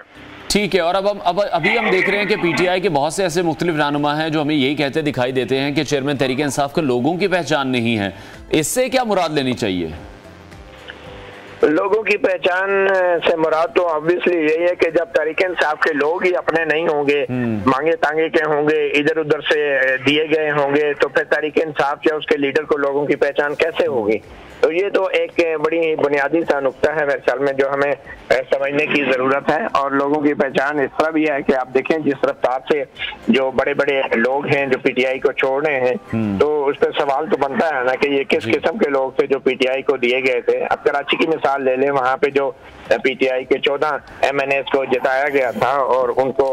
ठीक है, और अब अभी हम देख रहे हैं कि पीटीआई के बहुत से ऐसे मुख्तलिफ रहनुमा हैं जो हमें यही कहते दिखाई देते हैं कि चेयरमैन तहरीक इंसाफ के लोगों की पहचान नहीं है, इससे क्या मुराद लेनी चाहिए?
लोगों की पहचान से मुराद तो ऑब्वियसली यही है कि जब तहरीक इंसाफ के लोग ही अपने नहीं होंगे, मांगे तांगे के होंगे, इधर उधर से दिए गए होंगे, तो फिर तहरीक इंसाफ या उसके लीडर को लोगों की पहचान कैसे होगी? तो ये तो एक बड़ी बुनियादी सा नुक्ता है मेरे ख्याल में जो हमें समझने की जरूरत है। और लोगों की पहचान इस तरह भी है कि आप देखें जिस रफ्तार से जो बड़े बड़े लोग हैं जो पीटीआई को छोड़ रहे हैं, तो उस पर सवाल तो बनता है ना कि ये किस किस्म के लोग थे जो पीटीआई को दिए गए थे। अब कराची की मिसाल ले लें, वहाँ पे जो पीटीआई के 14 MNAs को जिताया गया था और उनको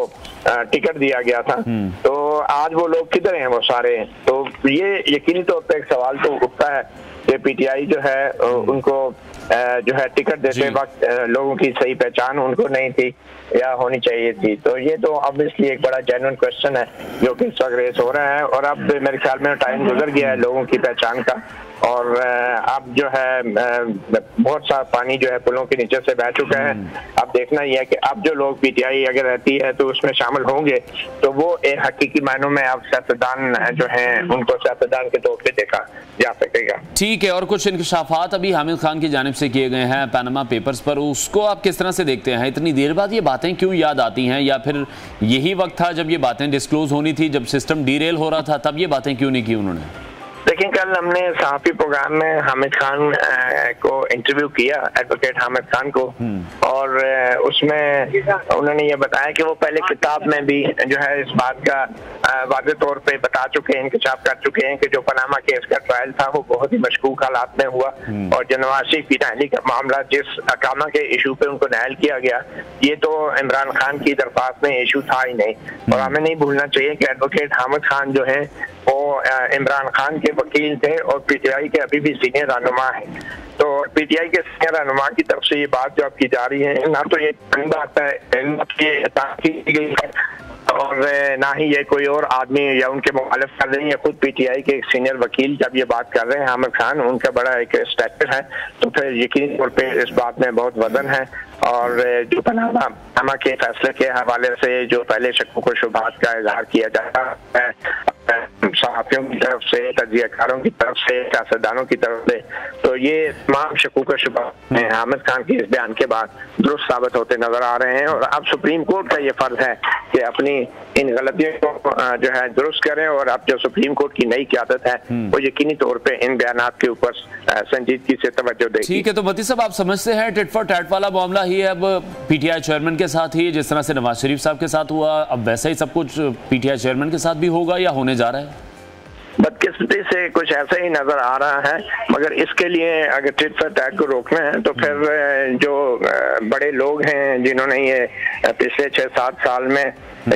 टिकट दिया गया था, तो आज वो लोग किधर हैं वो सारे? तो ये यकीनी तौर पर एक सवाल तो उठता है कि पीटीआई जो है उनको जो है टिकट देते वक्त लोगों की सही पहचान उनको नहीं थी या होनी चाहिए थी। तो ये तो ऑब्वियसली एक बड़ा जेन्युइन क्वेश्चन है जो कि इस वक्त रेस हो रहा है और अब मेरे ख्याल में टाइम गुजर गया है लोगों की पहचान का और अब जो है बहुत सा पानी जो है पुलों के नीचे से बह चुका है। अब देखना ही है कि अब जो लोग पीटीआई अगर रहती है तो उसमें शामिल होंगे तो वो एक हकीकी मायनों में अब सियासतदान जो हैं उनको सियासतदान के तौर पे देखा जा सकेगा।
ठीक है, और कुछ इंकशाफात अभी हामिद खान की जानिब से किए गए हैं पनामा पेपर्स पर, उसको आप किस तरह से देखते हैं? इतनी देर बाद ये बातें क्यों याद आती हैं, या फिर यही वक्त था जब ये बातें डिस्क्लोज होनी थी, जब सिस्टम डीरेल हो रहा था तब ये बातें क्यों नहीं की उन्होंने?
देखिए, कल हमने सहाफ़ी प्रोग्राम में हामिद खान को इंटरव्यू किया, एडवोकेट हामिद खान को, और उसमें उन्होंने ये बताया कि वो पहले किताब में भी जो है इस बात का वाज़े तौर पे बता चुके हैं, इंकशाफ कर चुके हैं कि जो पनामा केस का ट्रायल था वो बहुत ही मशकूक हालात में हुआ और जो नवाज शरीफ की नाहली का मामला जिस अकामा के इशू पे उनको नाहल किया गया, ये तो इमरान खान की दरख्वास्त में इशू था ही नहीं। और हमें नहीं भूलना चाहिए कि एडवोकेट हामिद खान जो है वो इमरान खान के वकील थे और पीटीआई के अभी भी सीनियर रहनुमा हैं। तो पीटीआई के सीनियर रहनुमा की तरफ से ये बात जो अब की जा रही है, ना तो ये बात है और ना ही ये कोई और आदमी या उनके मुखालिफ कर रहे हैं, या खुद पीटीआई के एक सीनियर वकील जब ये बात कर रहे हैं हामिद खान, उनका बड़ा एक स्टेटस है, तो फिर यकीनी तौर पे इस बात में बहुत वजन है। और जो पनामा के फैसले के हवाले से जो पहले शक्कों को शुबहात का इजहार किया जाता है सहाफियों की तरफ से, तजियाकारों की तरफ से, सियासतदानों की तरफ से, तो ये तमाम शक्कों का शुबहात हामिद खान के इस बयान के बाद दुरुस्त साबित होते नजर आ रहे हैं। और अब सुप्रीम कोर्ट का ये फर्ज है कि अपनी इन गलतियों को जो है दुरुस्त करें और अब जो सुप्रीम कोर्ट की नई क़यादत है वो यकीनी तौर पे इन बयानात के ऊपर संजीदगी से तवज्जो देगी।
ठीक है, तो मती साहब आप समझते हैं टिट फॉर टैट वाला मामला ही है अब पीटीआई चेयरमैन के साथ ही, जिस तरह से नवाज शरीफ साहब के साथ हुआ, अब वैसा ही सब कुछ पीटीआई चेयरमैन के साथ भी होगा या होने जा रहा है?
बदकिस्मती से कुछ ऐसा ही नजर आ रहा है। मगर इसके लिए अगर टिट फॉर टैट को रोकना है तो फिर जो बड़े लोग हैं जिन्होंने ये पिछले 6-7 साल में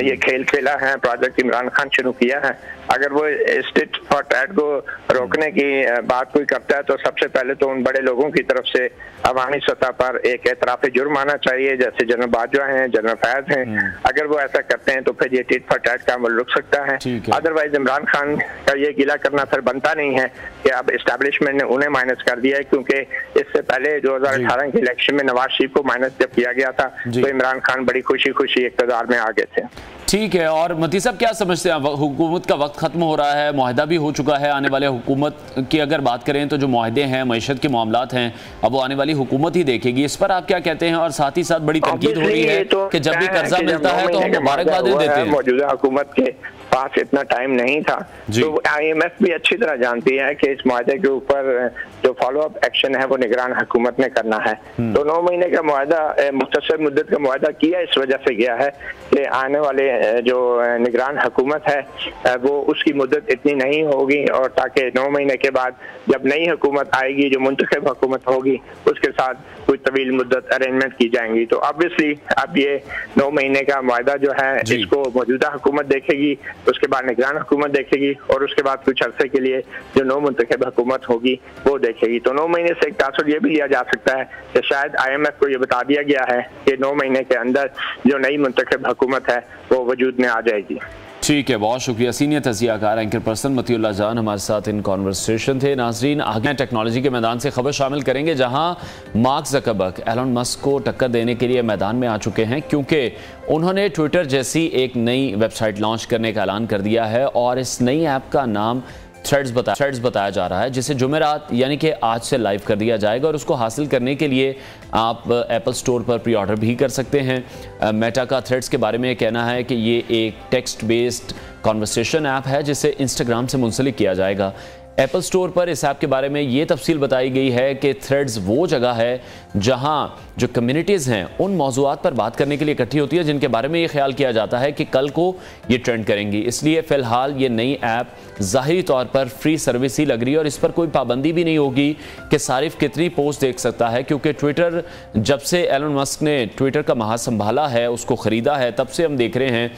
ये खेल खेला है, प्रोजेक्ट इमरान खान शुरू किया है, अगर वो इस टिट फॉर टैट को रोकने की बात कोई करता है तो सबसे पहले तो उन बड़े लोगों की तरफ से अवामी सतह पर एक एतराफ़ जुर्म आना चाहिए, जैसे जनरल बाजवा हैं, जनरल फैज हैं। अगर वो ऐसा करते हैं तो फिर ये टिट फॉर टैट का अमल रुक सकता है। अदरवाइज इमरान खान का ये गिला करना फिर बनता नहीं है कि अब इस्टेब्लिशमेंट ने उन्हें माइनस कर दिया है, क्योंकि इससे पहले 2018 के इलेक्शन में नवाज शरीफ को माइनस जब किया गया था तो इमरान खान बड़ी खुशी खुशी इक़्तिदार में आ गए थे।
ठीक है, और मती साहब क्या समझते हैं, हुकूमत का वक्त खत्म हो रहा है, मुआहदा भी हो चुका है, आने वाले हुकूमत की अगर बात करें तो जो मुआहदे हैं, मईशत के मामलात हैं, अब वो आने वाली हुकूमत ही देखेगी, इस पर आप क्या कहते हैं? और साथ ही साथ बड़ी तनकीद हो रही है कि जब भी कर्जा मिलता है तो हम मुबारकबादें देते हैं।
मौजूदा हुकूमत के पास इतना टाइम नहीं था, तो IMF भी अच्छी तरह जानती है कि इस मुआहदे के ऊपर जो फॉलो अप एक्शन है वो निगरान हुकूमत ने करना है। तो 9 महीने का मुआहदा, मुख्तसर मुद्दत का मुआहदा किया इस वजह से गया है कि आने वाले जो निगरान हुकूमत है वो उसकी मुद्दत इतनी नहीं होगी, और ताकि 9 महीने के बाद जब नई हुकूमत आएगी, जो मुंतखब हुकूमत होगी, उसके साथ कुछ तवील मुद्दत अरेंजमेंट की जाएंगी। तो ऑब्वियसली अब ये 9 महीने का मुआहदा जो है इसको मौजूदा हुकूमत देखेगी, उसके बाद निगरान हुकूमत देखेगी, और उसके बाद कुछ अरसे के लिए जो नौ मुंतखब हुकूमत होगी वो देखेगी। तो 9 महीने से एक तासुर ये भी लिया जा सकता है कि शायद IMF को ये बता दिया गया है कि 9 महीने के अंदर जो नई मुंतखब हुकूमत है वो वजूद में आ जाएगी।
ठीक है, बहुत शुक्रिया। सीनियर तजियाकार एंकर पर्सन मतीउल्लाह जान हमारे साथ इन कॉन्वर्सेशन थे। नाजरीन, आगे टेक्नोलॉजी के मैदान से खबर शामिल करेंगे, जहां मार्क ज़करबर्ग एलन मस्क को टक्कर देने के लिए मैदान में आ चुके हैं, क्योंकि उन्होंने ट्विटर जैसी एक नई वेबसाइट लॉन्च करने का ऐलान कर दिया है, और इस नई ऐप का नाम थ्रेड्स बताया जा रहा है, जिसे जुमेरात यानी कि आज से लाइव कर दिया जाएगा, और उसको हासिल करने के लिए आप एप्पल स्टोर पर प्री ऑर्डर भी कर सकते हैं। मेटा का थ्रेड्स के बारे में कहना है कि ये एक टेक्स्ट बेस्ड कॉन्वर्सेशन ऐप है जिसे इंस्टाग्राम से मुंसलिक किया जाएगा। एप्पल स्टोर पर इस ऐप के बारे में ये तफसील बताई गई है कि थ्रेड्स वो जगह है जहां जो कम्युनिटीज़ हैं उन मौज़ूआत पर बात करने के लिए इकट्ठी होती है जिनके बारे में ये ख्याल किया जाता है कि कल को ये ट्रेंड करेंगी। इसलिए फ़िलहाल ये नई ऐप ज़ाहिरी तौर पर फ्री सर्विस ही लग रही है, और इस पर कोई पाबंदी भी नहीं होगी कि सारिफ कितनी पोस्ट देख सकता है, क्योंकि ट्विटर जब से एलन मस्क ने ट्विटर का महाज संभाला है, उसको ख़रीदा है, तब से हम देख रहे हैं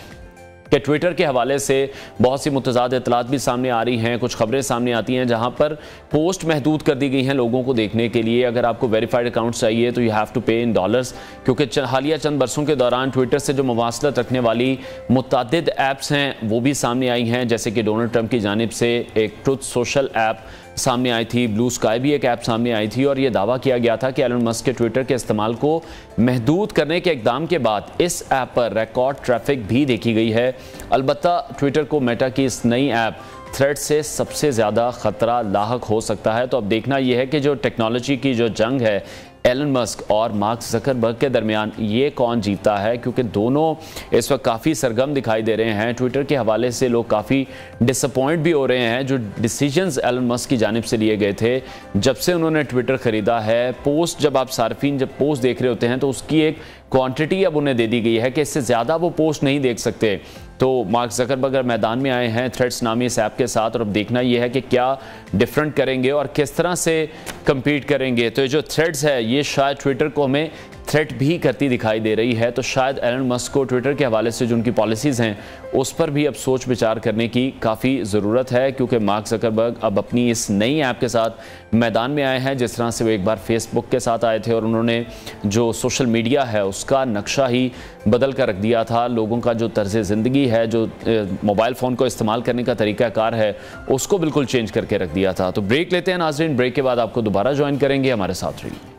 कि ट्विटर के हवाले से बहुत सी मुतज़ाद इतलात भी सामने आ रही हैं। कुछ खबरें सामने आती हैं जहां पर पोस्ट महदूद कर दी गई हैं लोगों को देखने के लिए। अगर आपको वेरीफाइड अकाउंट चाहिए तो यू हैव टू पे इन डॉलर्स, क्योंकि हालिया चंद बरसों के दौरान ट्विटर से जो मुवासलत रखने वाली मुतअद्दिद ऐप्स हैं वो भी सामने आई हैं, जैसे कि डोनाल्ड ट्रंप की जानिब से एक ट्रुथ सोशल ऐप सामने आई थी, ब्लू स्काई भी एक ऐप सामने आई थी, और ये दावा किया गया था कि एलन मस्क के ट्विटर के इस्तेमाल को महदूद करने के इक़दाम के बाद इस ऐप पर रिकॉर्ड ट्रैफिक भी देखी गई है। अलबत्ता ट्विटर को मेटा की इस नई ऐप थ्रेड से सबसे ज़्यादा ख़तरा लाहक हो सकता है। तो अब देखना यह है कि जो टेक्नोलॉजी की जो जंग है एलन मस्क और मार्क ज़करबर्ग के दरमियान, ये कौन जीता है, क्योंकि दोनों इस वक्त काफ़ी सरगर्म दिखाई दे रहे हैं। ट्विटर के हवाले से लोग काफ़ी डिसअपॉइंट भी हो रहे हैं। जो डिसीजंस एलन मस्क की जानिब से लिए गए थे जब से उन्होंने ट्विटर ख़रीदा है, पोस्ट जब आप सार्फिन जब पोस्ट देख रहे होते हैं तो उसकी एक क्वांटिटी अब उन्हें दे दी गई है कि इससे ज़्यादा वो पोस्ट नहीं देख सकते। तो मार्क ज़करबर्ग मैदान में आए हैं थ्रेड्स नामी इस ऐप के साथ, और अब देखना यह है कि क्या डिफरेंट करेंगे और किस तरह से कम्पीट करेंगे। तो जो थ्रेड्स है ये शायद ट्विटर को हमें थ्रेट भी करती दिखाई दे रही है। तो शायद एलन मस्क को ट्विटर के हवाले से जो उनकी पॉलिसीज़ हैं उस पर भी अब सोच विचार करने की काफ़ी ज़रूरत है, क्योंकि मार्क ज़करबर्ग अब अपनी इस नई ऐप के साथ मैदान में आए हैं। जिस तरह से वो एक बार फेसबुक के साथ आए थे और उन्होंने जो सोशल मीडिया है उसका नक्शा ही बदल कर रख दिया था, लोगों का जो तर्ज़ ज़िंदगी है, जो मोबाइल फ़ोन को इस्तेमाल करने का तरीक़ाकार है, उसको बिल्कुल चेंज करके रख दिया था। तो ब्रेक लेते हैं नाज़रीन, ब्रेक के बाद आपको दोबारा ज्वाइन करेंगे, हमारे साथ रहिए।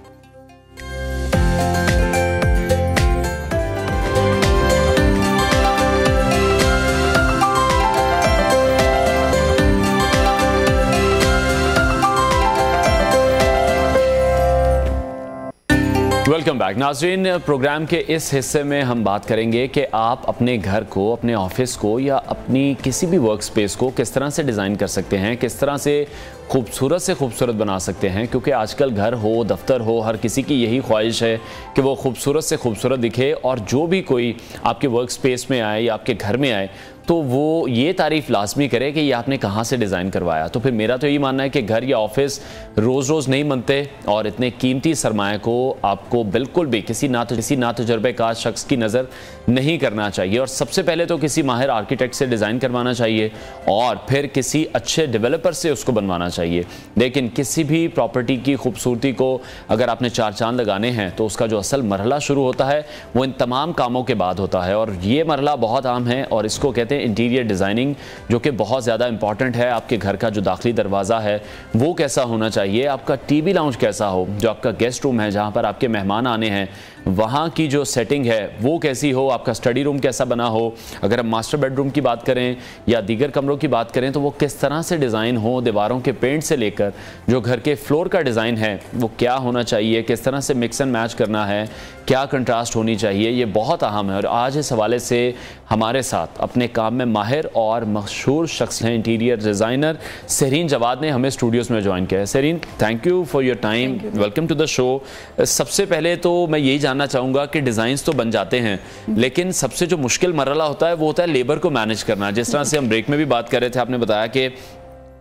वेलकम बैक नाज़रीन। प्रोग्राम के इस हिस्से में हम बात करेंगे कि आप अपने घर को, अपने ऑफिस को या अपनी किसी भी वर्क स्पेस को किस तरह से डिज़ाइन कर सकते हैं, किस तरह से खूबसूरत से खूबसूरत बना सकते हैं, क्योंकि आजकल घर हो, दफ्तर हो, हर किसी की यही ख्वाहिश है कि वो खूबसूरत से खूबसूरत दिखे, और जो भी कोई आपके वर्क स्पेस में आए या आपके घर में आए तो वो ये तारीफ़ लाजमी करे कि ये आपने कहाँ से डिज़ाइन करवाया। तो फिर मेरा तो यही मानना है कि घर या ऑफिस रोज़ रोज़ नहीं बनते, और इतने कीमती सरमाए को आपको बिल्कुल भी किसी ना तजुर्बेकार शख्स की नज़र नहीं करना चाहिए, और सबसे पहले तो किसी माहिर आर्किटेक्ट से डिज़ाइन करवाना चाहिए और फिर किसी अच्छे डेवलपर से उसको बनवाना चाहिए। लेकिन किसी भी प्रॉपर्टी की खूबसूरती को अगर आपने चार चांद लगाने हैं तो उसका जो असल मरहला शुरू होता है वो इन तमाम कामों के बाद होता है, और ये मरहला बहुत आम है, और इसको कहते हैं इंटीरियर डिज़ाइनिंग, जो कि बहुत ज़्यादा इंपॉर्टेंट है। आपके घर का जो दाखिली दरवाज़ा है वो कैसा होना चाहिए, आपका टीवी लाउंज कैसा हो, जो आपका गेस्ट रूम है जहाँ पर आपके मेहमान आने हैं वहाँ की जो सेटिंग है वो कैसी हो, आपका स्टडी रूम कैसा बना हो, अगर हम मास्टर बेडरूम की बात करें या दीगर कमरों की बात करें तो वो किस तरह से डिज़ाइन हो, दीवारों के पेंट से लेकर जो घर के फ्लोर का डिज़ाइन है वो क्या होना चाहिए, किस तरह से मिक्स एंड मैच करना है, क्या कंट्रास्ट होनी चाहिए, ये बहुत अहम है। और आज इस हवाले से हमारे साथ अपने काम में माहिर और मशहूर शख्स हैं इंटीरियर डिज़ाइनर सहरीन जवाद ने हमें स्टूडियोज़ में ज्वाइन किया है। Sahreen, thank you for your time, welcome to the show. सबसे पहले तो मैं यही जानना चाहूँगा कि डिज़ाइंस तो बन जाते हैं, लेकिन सबसे जो मुश्किल मरहला होता है वो होता है लेबर को मैनेज करना। जिस तरह से हम ब्रेक में भी बात कर रहे थे, आपने बताया कि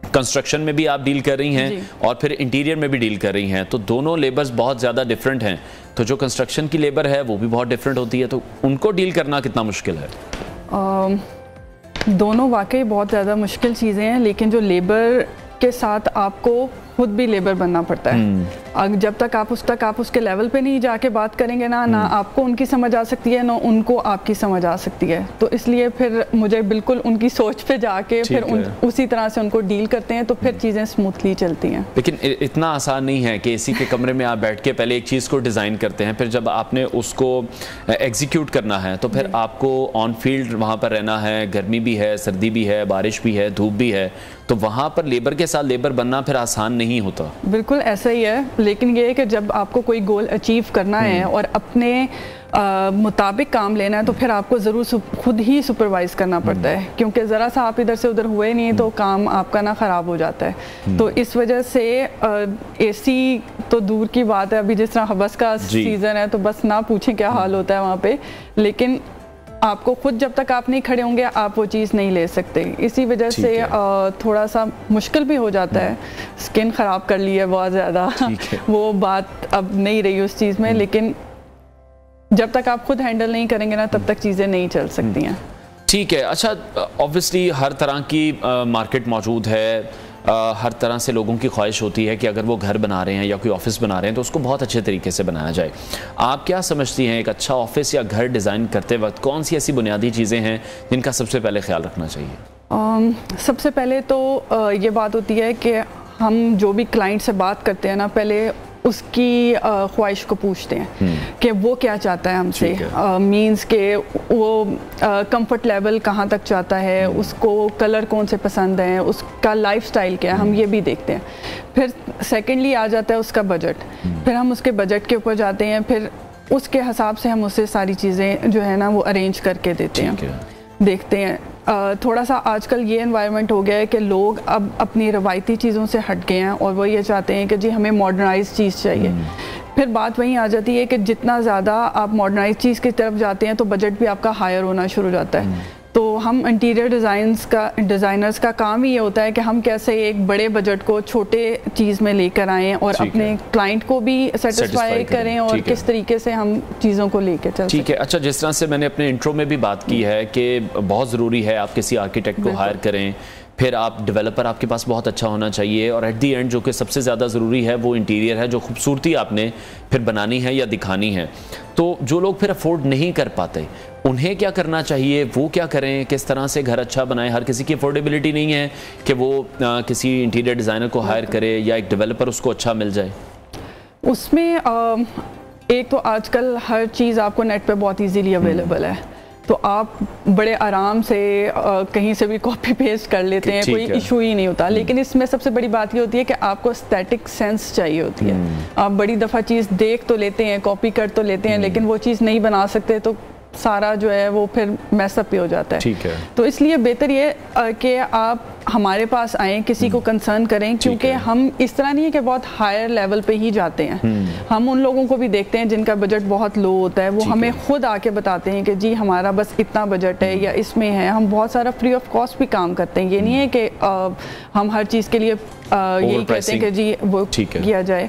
कंस्ट्रक्शन में भी आप डील कर रही हैं और फिर इंटीरियर में भी डील कर रही हैं, तो दोनों लेबर्स बहुत ज़्यादा डिफरेंट हैं। तो जो कंस्ट्रक्शन की लेबर है वो भी बहुत डिफरेंट होती है, तो उनको डील करना कितना मुश्किल है?
दोनों वाकई बहुत ज़्यादा मुश्किल चीज़ें हैं, लेकिन जो लेबर के साथ आपको खुद भी लेबर बनना पड़ता है। जब तक आप उसके लेवल पे नहीं जाके बात करेंगे ना आपको उनकी समझ आ सकती है ना उनको आपकी समझ आ सकती है। तो इसलिए फिर मुझे बिल्कुल उनकी सोच पे जाके फिर उसी तरह से उनको डील करते हैं, तो फिर चीज़ें स्मूथली चलती हैं।
लेकिन इतना आसान नहीं है कि इसी के कमरे में आप बैठ के पहले एक चीज़ को डिज़ाइन करते हैं, फिर जब आपने उसको एग्जीक्यूट करना है तो फिर आपको ऑन फील्ड वहाँ पर रहना है, गर्मी भी है, सर्दी भी है, बारिश भी है, धूप भी है, तो वहाँ पर लेबर के साथ लेबर बनना फिर आसान नहीं होता।
बिल्कुल ऐसा ही है, लेकिन ये है कि जब आपको कोई गोल अचीव करना है और अपने मुताबिक काम लेना है तो फिर आपको ज़रूर खुद ही सुपरवाइज़ करना पड़ता है, क्योंकि ज़रा सा आप इधर से उधर हुए नहीं तो काम आपका ना ख़राब हो जाता है। तो इस वजह से एसी तो दूर की बात है, अभी जिस तरह हवस का सीज़न है तो बस ना पूछें क्या हाल होता है वहाँ पे, लेकिन आपको खुद जब तक आप नहीं खड़े होंगे आप वो चीज़ नहीं ले सकते। इसी वजह से थोड़ा सा मुश्किल भी हो जाता है। स्किन ख़राब कर ली है बहुत ज़्यादा, वो बात अब नहीं रही उस चीज़ में, लेकिन जब तक आप खुद हैंडल नहीं करेंगे ना तब तक चीज़ें नहीं चल सकती हैं।
ठीक है, अच्छा, ऑब्वियसली हर तरह की मार्केट मौजूद है, हर तरह से लोगों की ख्वाहिश होती है कि अगर वो घर बना रहे हैं या कोई ऑफिस बना रहे हैं तो उसको बहुत अच्छे तरीके से बनाया जाए। आप क्या समझती हैं एक अच्छा ऑफिस या घर डिज़ाइन करते वक्त कौन सी ऐसी बुनियादी चीज़ें हैं जिनका सबसे पहले ख्याल रखना चाहिए?
सबसे पहले तो ये बात होती है कि हम जो भी क्लाइंट से बात करते हैं ना, पहले उसकी ख्वाहिश को पूछते हैं कि वो क्या चाहता है हमसे, मींस के वो कंफर्ट लेवल कहाँ तक चाहता है, उसको कलर कौन से पसंद हैं, उसका लाइफस्टाइल क्या है, हम ये भी देखते हैं। फिर सेकेंडली आ जाता है उसका बजट, फिर हम उसके बजट के ऊपर जाते हैं, फिर उसके हिसाब से हम उससे सारी चीज़ें जो है ना वो अरेंज करके देते हैं, देखते हैं। थोड़ा सा आजकल ये एनवायरनमेंट हो गया है कि लोग अब अपनी रवायती चीज़ों से हट गए हैं और वो ये चाहते हैं कि जी हमें मॉडर्नाइज चीज़ चाहिए। फिर बात वहीं आ जाती है कि जितना ज़्यादा आप मॉडर्नाइज चीज़ की तरफ जाते हैं तो बजट भी आपका हायर होना शुरू हो जाता है। तो हम इंटीरियर डिज़ाइनर्स का काम ही ये होता है कि हम कैसे एक बड़े बजट को छोटे चीज़ में लेकर आएँ और अपने क्लाइंट को भी सेटिस्फाई करें और किस तरीके से हम चीज़ों को लेकर चलते हैं।
ठीक है, अच्छा, जिस तरह से मैंने अपने इंट्रो में भी बात की है कि बहुत ज़रूरी है आप किसी आर्किटेक्ट को हायर करें, फिर आप डेवलपर आपके पास बहुत अच्छा होना चाहिए, और एट दी एंड जो कि सबसे ज़्यादा ज़रूरी है वो इंटीरियर है, जो खूबसूरती आपने फिर बनानी है या दिखानी है। तो जो लोग फिर अफोर्ड नहीं कर पाते उन्हें क्या करना चाहिए, वो क्या करें, किस तरह से घर अच्छा बनाएं? हर किसी की अफोर्डेबिलिटी नहीं है कि वो किसी इंटीरियर डिज़ाइनर को हायर करे या एक डेवलपर उसको अच्छा मिल जाए।
उसमें एक तो आजकल हर चीज़ आपको नेट पे बहुत इजीली अवेलेबल है, तो आप बड़े आराम से कहीं से भी कॉपी पेस्ट कर लेते हैं, कोई इशू ही नहीं होता। लेकिन इसमें सबसे बड़ी बात ये होती है कि आपको एस्थेटिक सेंस चाहिए होती है। आप बड़ी दफ़ा चीज़ देख तो लेते हैं, कॉपी कर तो लेते हैं, लेकिन वो चीज़ नहीं बना सकते तो सारा जो है वो फिर मैसअप भी हो जाता है।
ठीक है।
तो इसलिए बेहतर ये कि आप हमारे पास आए, किसी को कंसर्न करें, क्योंकि हम इस तरह नहीं है कि बहुत हायर लेवल पे ही जाते हैं। हम उन लोगों को भी देखते हैं जिनका बजट बहुत लो होता है, वो हमें खुद आके बताते हैं कि जी हमारा बस इतना बजट है या इसमें है। हम बहुत सारा फ्री ऑफ कॉस्ट भी काम करते हैं। ये नहीं है कि हम हर चीज़ के लिए यही कहते हैं कि जी वो किया जाए।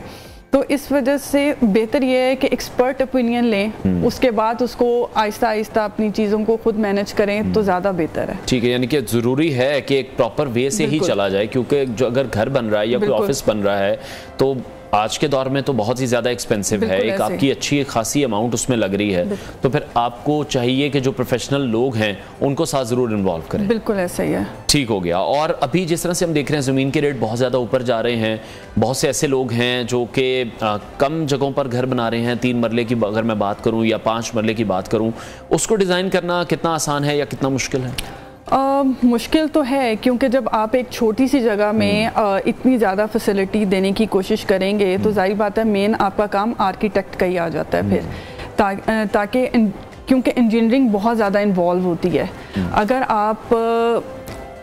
तो इस वजह से बेहतर ये है कि एक्सपर्ट ओपिनियन लें, उसके बाद उसको आहिस्ता आहिस्ता अपनी चीज़ों को खुद मैनेज करें तो ज़्यादा बेहतर है।
ठीक है, यानी कि ज़रूरी है कि एक प्रॉपर वे से ही चला जाए, क्योंकि जो अगर घर बन रहा है या कोई ऑफिस बन रहा है तो आज के दौर में तो बहुत ही ज़्यादा एक्सपेंसिव है, एक आपकी अच्छी खासी अमाउंट उसमें लग रही है, तो फिर आपको चाहिए कि जो प्रोफेशनल लोग हैं उनको साथ ज़रूर इन्वॉल्व करें।
बिल्कुल ऐसा ही है। ठीक
हो गया। और अभी जिस तरह से हम देख रहे हैं ज़मीन के रेट बहुत ज़्यादा ऊपर जा रहे हैं, बहुत से ऐसे लोग हैं जो कि कम जगहों पर घर बना रहे हैं। 3 मरले की अगर मैं बात करूँ या 5 मरले की बात करूँ, उसको डिज़ाइन करना कितना आसान है या कितना मुश्किल है?
मुश्किल तो है, क्योंकि जब आप एक छोटी सी जगह में इतनी ज़्यादा फैसिलिटी देने की कोशिश करेंगे तो जाहिर बात है मेन आपका काम आर्किटेक्ट का ही आ जाता है फिर, ताकि क्योंकि इंजीनियरिंग बहुत ज़्यादा इन्वॉल्व होती है। अगर आप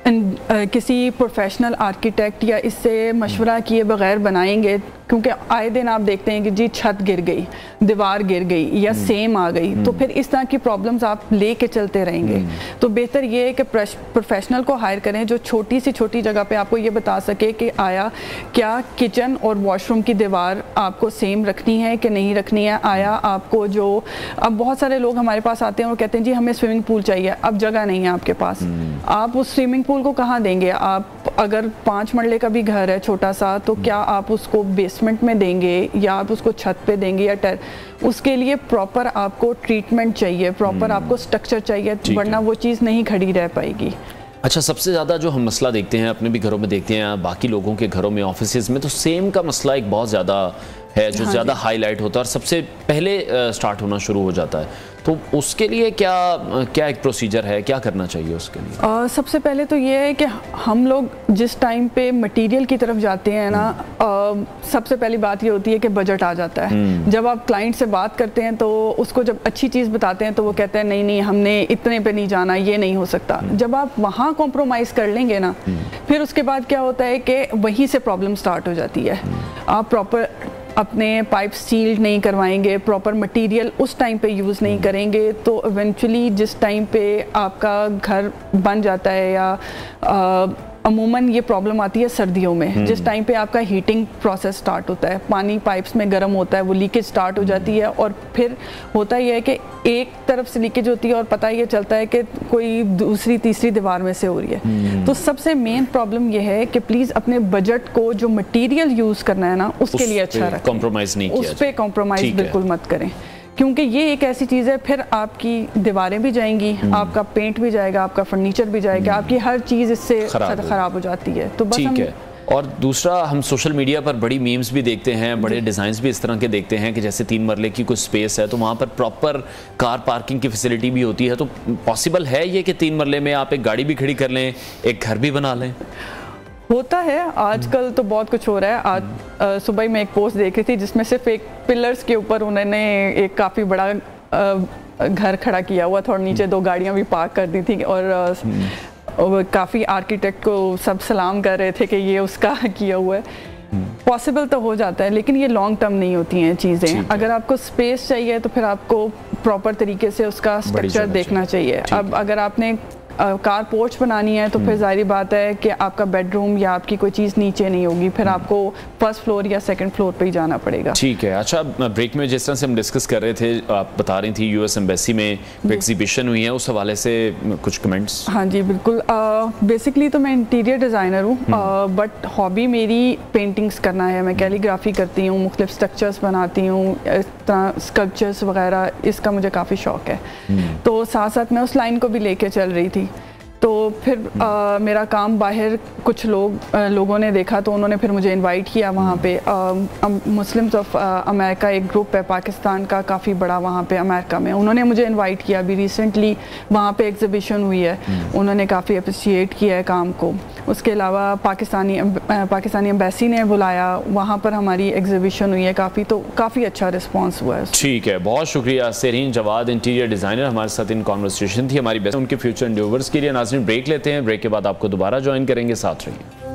किसी प्रोफेशनल आर्किटेक्ट या इससे मशवरा किए बगैर बनाएंगे, क्योंकि आए दिन आप देखते हैं कि जी छत गिर गई, दीवार गिर गई या सेम आ गई, तो फिर इस तरह की प्रॉब्लम्स आप लेके चलते रहेंगे। तो बेहतर ये है कि प्रोफेशनल को हायर करें जो छोटी जगह पे आपको ये बता सके कि आया क्या किचन और वॉशरूम की दीवार आपको सेम रखनी है कि नहीं रखनी है। आया आपको जो अब बहुत सारे लोग हमारे पास आते हैं और कहते हैं जी हमें स्विमिंग पूल चाहिए, अब जगह नहीं है आपके पास, आप उस स्विमिंग पूल को कहाँ देंगे? आप अगर 5 मरले का भी घर है छोटा सा, तो क्या आप उसको बेसमेंट में देंगे या आप उसको छत पे देंगे या उसके लिए प्रॉपर आपको ट्रीटमेंट चाहिए, प्रॉपर आपको स्ट्रक्चर चाहिए, वरना वो चीज़ नहीं खड़ी रह पाएगी।
अच्छा, सबसे ज़्यादा जो हम मसला देखते हैं, अपने भी घरों में देखते हैं, बाकी लोगों के घरों में, ऑफिसेज में, तो सेम का मसला एक बहुत ज़्यादा है जो ज़्यादा हाईलाइट होता है और सबसे पहले स्टार्ट होना शुरू हो जाता है। तो उसके लिए क्या एक प्रोसीजर है, क्या करना चाहिए उसके लिए?
सबसे पहले तो ये है कि हम लोग जिस टाइम पे मटेरियल की तरफ जाते हैं ना, सबसे पहली बात ये होती है कि बजट आ जाता है। जब आप क्लाइंट से बात करते हैं तो उसको जब अच्छी चीज़ बताते हैं तो वो कहते हैं नहीं नहीं हमने इतने पे नहीं जाना, ये नहीं हो सकता। जब आप वहाँ कॉम्प्रोमाइज़ कर लेंगे ना, फिर उसके बाद क्या होता है कि वहीं से प्रॉब्लम स्टार्ट हो जाती है। आप प्रॉपर अपने पाइप सील्ड नहीं करवाएंगे, प्रॉपर मटेरियल उस टाइम पे यूज़ नहीं करेंगे, तो इवेंचुअली जिस टाइम पे आपका घर बन जाता है या अमूमन ये प्रॉब्लम आती है सर्दियों में, जिस टाइम पे आपका हीटिंग प्रोसेस स्टार्ट होता है, पानी पाइप्स में गर्म होता है, वो लीकेज स्टार्ट हो जाती है और फिर होता ही है कि एक तरफ से लीकेज होती है और पता ये चलता है कि कोई दूसरी तीसरी दीवार में से हो रही है। तो सबसे मेन प्रॉब्लम ये है कि प्लीज़ अपने बजट को जो मटेरियल यूज़ करना है ना, उसके लिए अच्छा रखें,
कॉम्प्रोमाइज़ नहीं किया,
उस पर कॉम्प्रोमाइज़ बिल्कुल मत करें, क्योंकि ये एक ऐसी चीज़ है फिर आपकी दीवारें भी जाएंगी, आपका पेंट भी जाएगा, आपका फर्नीचर भी जाएगा, आपकी हर चीज़ इससे ख़राब हो जाती है। तो बस
और दूसरा, हम सोशल मीडिया पर बड़ी मीम्स भी देखते हैं, बड़े डिज़ाइंस भी इस तरह के देखते हैं कि जैसे 3 मरले की कुछ स्पेस है तो वहाँ पर प्रॉपर कार पार्किंग की फैसिलिटी भी होती है। तो पॉसिबल है ये कि 3 मरले में आप एक गाड़ी भी खड़ी कर लें, एक घर भी बना लें?
होता है, आजकल तो बहुत कुछ हो रहा है। आज सुबह मैं एक पोस्ट देख रही थी जिसमें सिर्फ एक पिलर्स के ऊपर उन्होंने एक काफ़ी बड़ा घर खड़ा किया हुआ था और नीचे 2 गाड़ियाँ भी पार्क कर दी थी और काफ़ी आर्किटेक्ट को सब सलाम कर रहे थे कि ये उसका किया हुआ है। पॉसिबल तो हो जाता है, लेकिन ये लॉन्ग टर्म नहीं होती हैं चीज़ें। अगर आपको स्पेस चाहिए तो फिर आपको प्रॉपर तरीके से उसका स्ट्रक्चर देखना चाहिए। अब अगर आपने कार पोर्च बनानी है तो फिर जाहिर बात है कि आपका बेडरूम या आपकी कोई चीज़ नीचे नहीं होगी, फिर आपको फर्स्ट फ्लोर या सेकंड फ्लोर पे ही जाना पड़ेगा।
ठीक है। अच्छा, ब्रेक में जिस तरह से हम डिस्कस कर रहे थे, आप बता रही थी यूएस एम्बेसी में एग्जीबिशन हुई है, उस हवाले से कुछ कमेंट्स?
हाँ जी बिल्कुल। बेसिकली तो मैं इंटीरियर डिज़ाइनर हूँ, बट हॉबी मेरी पेंटिंग्स करना है। मैं कैलीग्राफी करती हूँ, मुख्तलिफ स्ट्रक्चर्स बनाती हूँ, स्कल्पचर्स वगैरह, इसका मुझे काफ़ी शौक है। तो साथ साथ मैं उस लाइन को भी लेके चल रही थी। तो फिर मेरा काम बाहर कुछ लोगों ने देखा तो उन्होंने फिर मुझे इनवाइट किया वहाँ पे। मुस्लिम्स ऑफ अमेरिका एक ग्रुप है पाकिस्तान का, काफ़ी बड़ा वहाँ पे अमेरिका में, उन्होंने मुझे इनवाइट किया। अभी रिसेंटली वहाँ पे एग्जीबिशन हुई है, उन्होंने काफ़ी अप्रिशिएट किया है काम को। उसके अलावा पाकिस्तानी एम्बेसी ने बुलाया, वहाँ पर हमारी एग्जीबिशन हुई है काफ़ी, तो काफ़ी अच्छा रिस्पांस हुआ है।
ठीक है, बहुत शुक्रिया सेरीन जवाद, इंटीरियर डिज़ाइनर, हमारे साथ इन कॉन्वर्सेशन थी हमारी बेस्ट उनके फ्यूचर एंडेवर्स के लिए। नाज़रीन ब्रेक लेते हैं, ब्रेक के बाद आपको दोबारा ज्वाइन करेंगे, साथ रहिए।